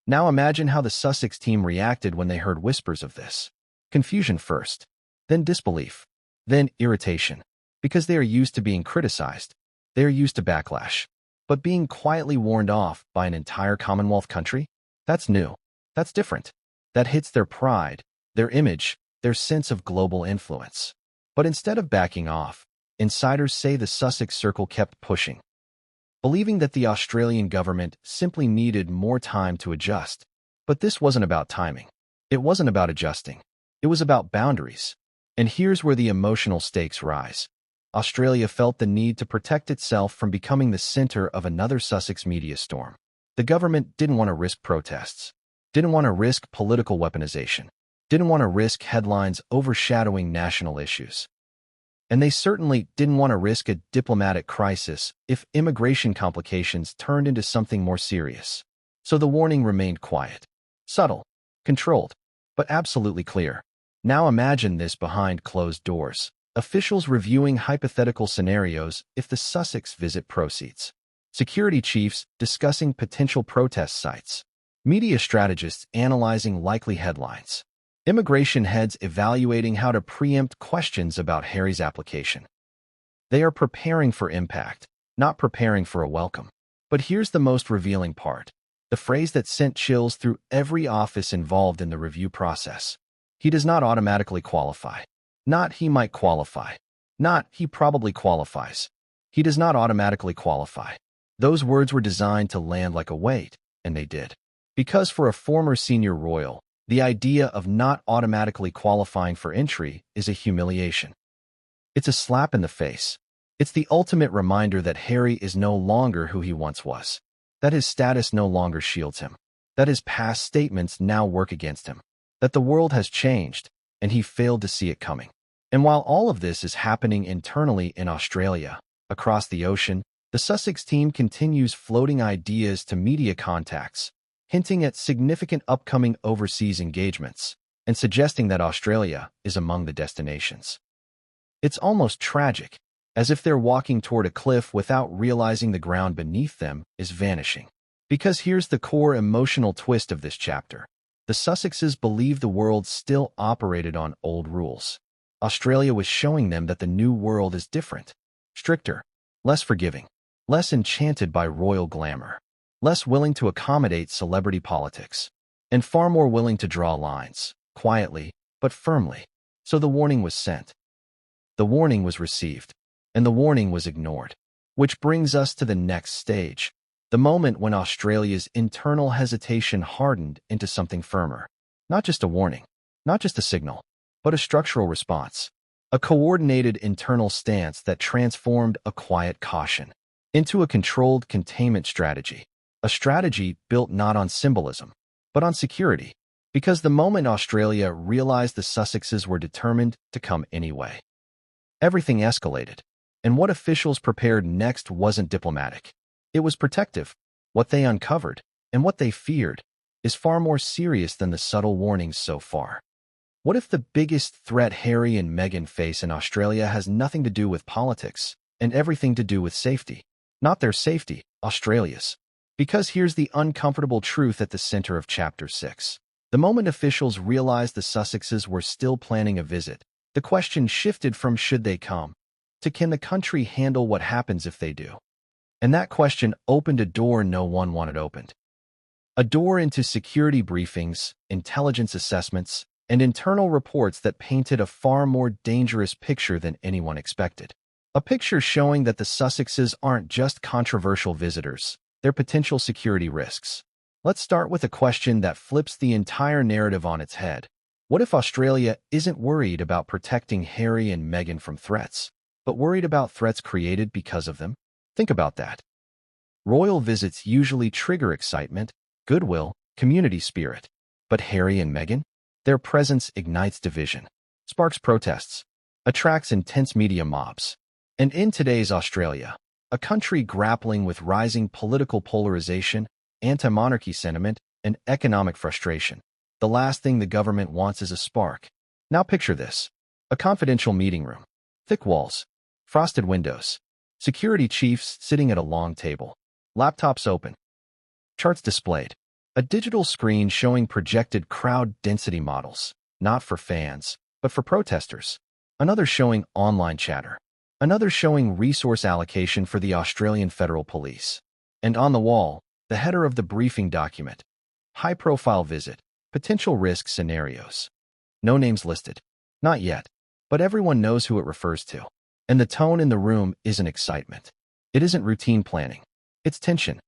Now imagine how the Sussex team reacted when they heard whispers of this. Confusion first, then disbelief, then irritation. Because they are used to being criticized, they are used to backlash. But being quietly warned off by an entire Commonwealth country? That's new. That's different. That hits their pride, their image, their sense of global influence. But instead of backing off, insiders say the Sussex circle kept pushing, believing that the Australian government simply needed more time to adjust. But this wasn't about timing. It wasn't about adjusting. It was about boundaries. And here's where the emotional stakes rise. Australia felt the need to protect itself from becoming the center of another Sussex media storm. The government didn't want to risk protests, didn't want to risk political weaponization, didn't want to risk headlines overshadowing national issues. And they certainly didn't want to risk a diplomatic crisis if immigration complications turned into something more serious. So the warning remained quiet, subtle, controlled, but absolutely clear. Now imagine this behind closed doors. Officials reviewing hypothetical scenarios if the Sussex visit proceeds. Security chiefs discussing potential protest sites. Media strategists analyzing likely headlines. Immigration heads evaluating how to preempt questions about Harry's application. They are preparing for impact, not preparing for a welcome. But here's the most revealing part. The phrase that sent chills through every office involved in the review process. He does not automatically qualify. Not he might qualify. Not he probably qualifies. He does not automatically qualify. Those words were designed to land like a weight, and they did. Because for a former senior royal, the idea of not automatically qualifying for entry is a humiliation. It's a slap in the face. It's the ultimate reminder that Harry is no longer who he once was. That his status no longer shields him. That his past statements now work against him. That the world has changed, and he failed to see it coming. And while all of this is happening internally in Australia, across the ocean, the Sussex team continues floating ideas to media contacts, hinting at significant upcoming overseas engagements, and suggesting that Australia is among the destinations. It's almost tragic, as if they're walking toward a cliff without realizing the ground beneath them is vanishing. Because here's the core emotional twist of this chapter. The Sussexes believe the world still operated on old rules. Australia was showing them that the new world is different, stricter, less forgiving, less enchanted by royal glamour, less willing to accommodate celebrity politics, and far more willing to draw lines, quietly but firmly. So the warning was sent. The warning was received, and the warning was ignored. Which brings us to the next stage, the moment when Australia's internal hesitation hardened into something firmer. Not just a warning, not just a signal, but a structural response. A coordinated internal stance that transformed a quiet caution into a controlled containment strategy. A strategy built not on symbolism, but on security. Because the moment Australia realized the Sussexes were determined to come anyway, everything escalated. And what officials prepared next wasn't diplomatic. It was protective. What they uncovered, and what they feared, is far more serious than the subtle warnings so far. What if the biggest threat Harry and Meghan face in Australia has nothing to do with politics, and everything to do with safety? Not their safety, Australia's. Because here's the uncomfortable truth at the center of Chapter 6. The moment officials realized the Sussexes were still planning a visit, the question shifted from should they come, to can the country handle what happens if they do? And that question opened a door no one wanted opened. A door into security briefings, intelligence assessments, and internal reports that painted a far more dangerous picture than anyone expected. A picture showing that the Sussexes aren't just controversial visitors, they're potential security risks. Let's start with a question that flips the entire narrative on its head. What if Australia isn't worried about protecting Harry and Meghan from threats, but worried about threats created because of them? Think about that. Royal visits usually trigger excitement, goodwill, community spirit. But Harry and Meghan? Their presence ignites division, sparks protests, attracts intense media mobs. And in today's Australia, a country grappling with rising political polarization, anti-monarchy sentiment, and economic frustration, the last thing the government wants is a spark. Now picture this. A confidential meeting room. Thick walls. Frosted windows. Security chiefs sitting at a long table. Laptops open. Charts displayed. A digital screen showing projected crowd density models, not for fans, but for protesters. Another showing online chatter. Another showing resource allocation for the Australian Federal Police. And on the wall, the header of the briefing document. High-profile visit. Potential risk scenarios. No names listed. Not yet. But everyone knows who it refers to. And the tone in the room isn't excitement. It isn't routine planning. It's tension.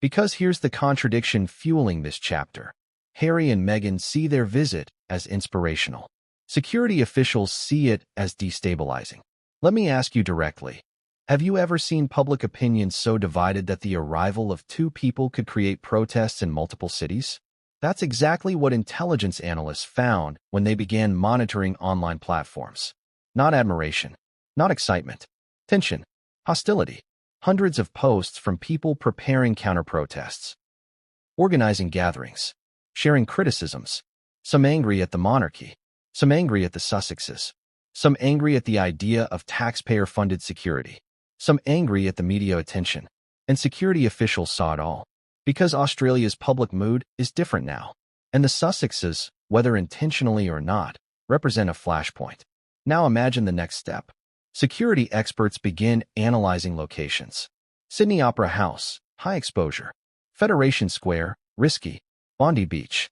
Because here's the contradiction fueling this chapter. Harry and Meghan see their visit as inspirational. Security officials see it as destabilizing. Let me ask you directly. Have you ever seen public opinion so divided that the arrival of two people could create protests in multiple cities? That's exactly what intelligence analysts found when they began monitoring online platforms. Not admiration, not excitement, tension, hostility. Hundreds of posts from people preparing counter-protests, organizing gatherings, sharing criticisms, some angry at the monarchy, some angry at the Sussexes, some angry at the idea of taxpayer-funded security, some angry at the media attention, and security officials saw it all. Because Australia's public mood is different now, and the Sussexes, whether intentionally or not, represent a flashpoint. Now imagine the next step. Security experts begin analyzing locations. Sydney Opera House, high exposure. Federation Square, risky. Bondi Beach,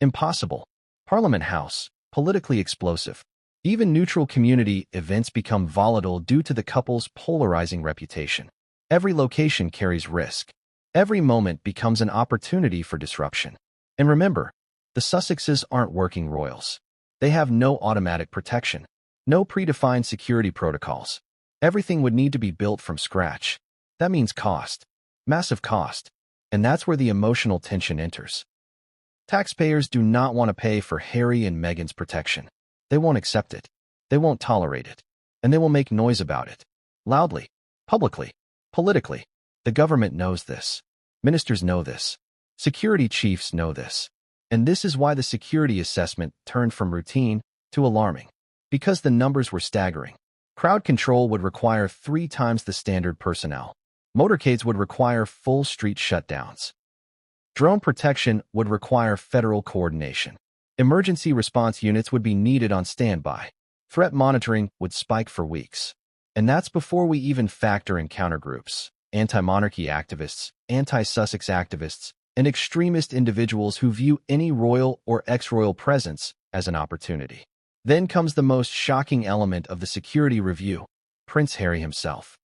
impossible. Parliament House, politically explosive. Even neutral community events become volatile due to the couple's polarizing reputation. Every location carries risk. Every moment becomes an opportunity for disruption. And remember, the Sussexes aren't working royals. They have no automatic protection, no predefined security protocols. Everything would need to be built from scratch. That means cost, massive cost, and that's where the emotional tension enters. Taxpayers do not want to pay for Harry and Meghan's protection. They won't accept it. They won't tolerate it. And they will make noise about it. Loudly, publicly, politically. The government knows this. Ministers know this. Security chiefs know this. And this is why the security assessment turned from routine to alarming. Because the numbers were staggering. Crowd control would require 3 times the standard personnel. Motorcades would require full street shutdowns. Drone protection would require federal coordination. Emergency response units would be needed on standby. Threat monitoring would spike for weeks. And that's before we even factor in countergroups. Anti-monarchy activists, anti-Sussex activists, and extremist individuals who view any royal or ex-royal presence as an opportunity. Then comes the most shocking element of the security review, Prince Harry himself.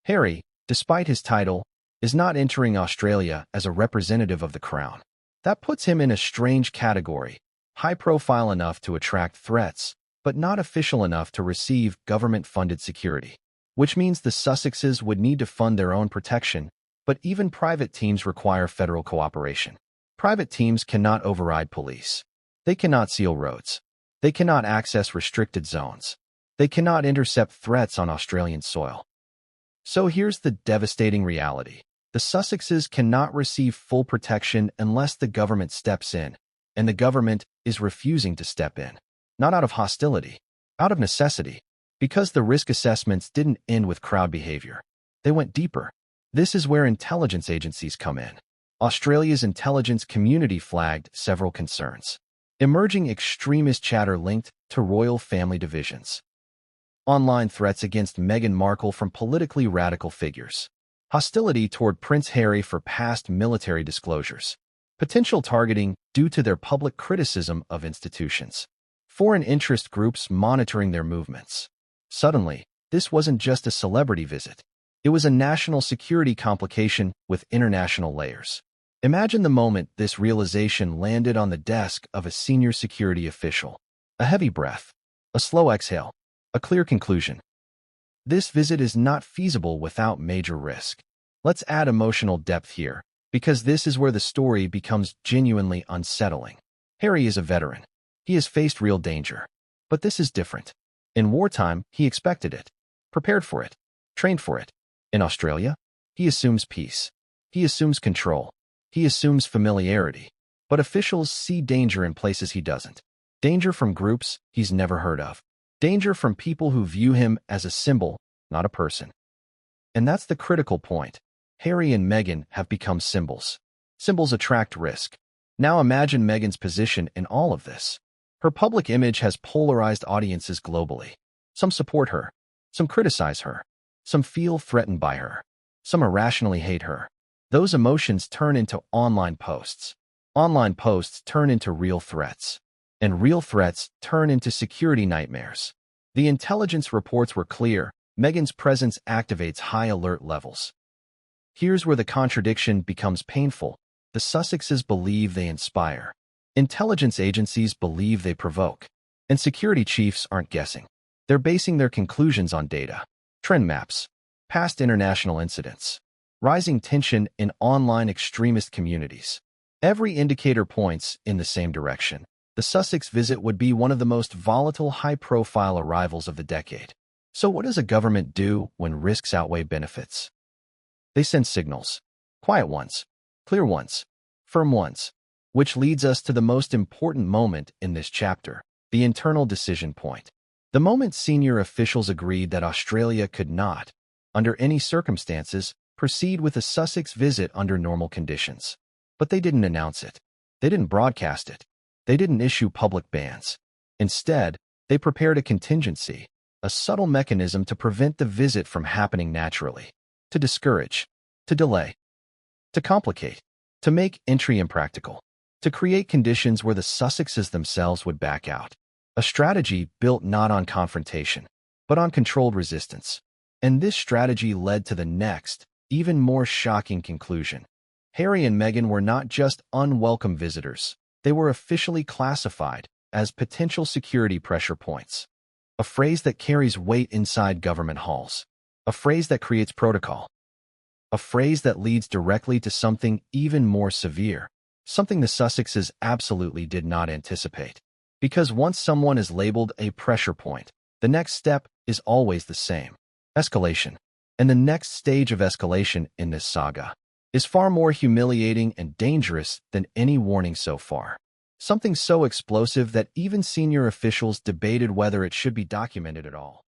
Harry, despite his title, is not entering Australia as a representative of the crown. That puts him in a strange category, high-profile enough to attract threats, but not official enough to receive government-funded security. Which means the Sussexes would need to fund their own protection, but even private teams require federal cooperation. Private teams cannot override police. They cannot seal roads. They cannot access restricted zones. They cannot intercept threats on Australian soil. So here's the devastating reality. The Sussexes cannot receive full protection unless the government steps in, and the government is refusing to step in. Not out of hostility, out of necessity. Because the risk assessments didn't end with crowd behavior. They went deeper. This is where intelligence agencies come in. Australia's intelligence community flagged several concerns. Emerging extremist chatter linked to royal family divisions. Online threats against Meghan Markle from politically radical figures. Hostility toward Prince Harry for past military disclosures. Potential targeting due to their public criticism of institutions. Foreign interest groups monitoring their movements. Suddenly, this wasn't just a celebrity visit. It was a national security complication with international layers. Imagine the moment this realization landed on the desk of a senior security official. A heavy breath, a slow exhale, a clear conclusion. This visit is not feasible without major risk. Let's add emotional depth here, Because this is where the story becomes genuinely unsettling. Harry is a veteran. He has faced real danger. But this is different. In wartime, he expected it, prepared for it, trained for it. In Australia, he assumes peace. He assumes control. He assumes familiarity. But officials see danger in places he doesn't. Danger from groups he's never heard of. Danger from people who view him as a symbol, not a person. And that's the critical point. Harry and Meghan have become symbols. Symbols attract risk. Now imagine Meghan's position in all of this. Her public image has polarized audiences globally. Some support her. Some criticize her. Some feel threatened by her. Some irrationally hate her. Those emotions turn into online posts. Online posts turn into real threats. And real threats turn into security nightmares. The intelligence reports were clear. Meghan's presence activates high alert levels. Here's where the contradiction becomes painful. The Sussexes believe they inspire. Intelligence agencies believe they provoke. And security chiefs aren't guessing. They're basing their conclusions on data, trend maps, past international incidents, rising tension in online extremist communities. Every indicator points in the same direction. The Sussex visit would be one of the most volatile, high-profile arrivals of the decade. So what does a government do when risks outweigh benefits? They send signals. Quiet ones, clear ones, firm ones. Which leads us to the most important moment in this chapter, the internal decision point. The moment senior officials agreed that Australia could not, under any circumstances, proceed with a Sussex visit under normal conditions. But they didn't announce it. They didn't broadcast it. They didn't issue public bans. Instead, they prepared a contingency, a subtle mechanism to prevent the visit from happening naturally, to discourage, to delay, to complicate, to make entry impractical, to create conditions where the Sussexes themselves would back out. A strategy built not on confrontation, but on controlled resistance. And this strategy led to the next, even more shocking conclusion. Harry and Meghan were not just unwelcome visitors. They were officially classified as potential security pressure points. A phrase that carries weight inside government halls. A phrase that creates protocol. A phrase that leads directly to something even more severe. Something the Sussexes absolutely did not anticipate. Because once someone is labeled a pressure point, the next step is always the same. Escalation. And the next stage of escalation in this saga is far more humiliating and dangerous than any warning so far. Something so explosive that even senior officials debated whether it should be documented at all.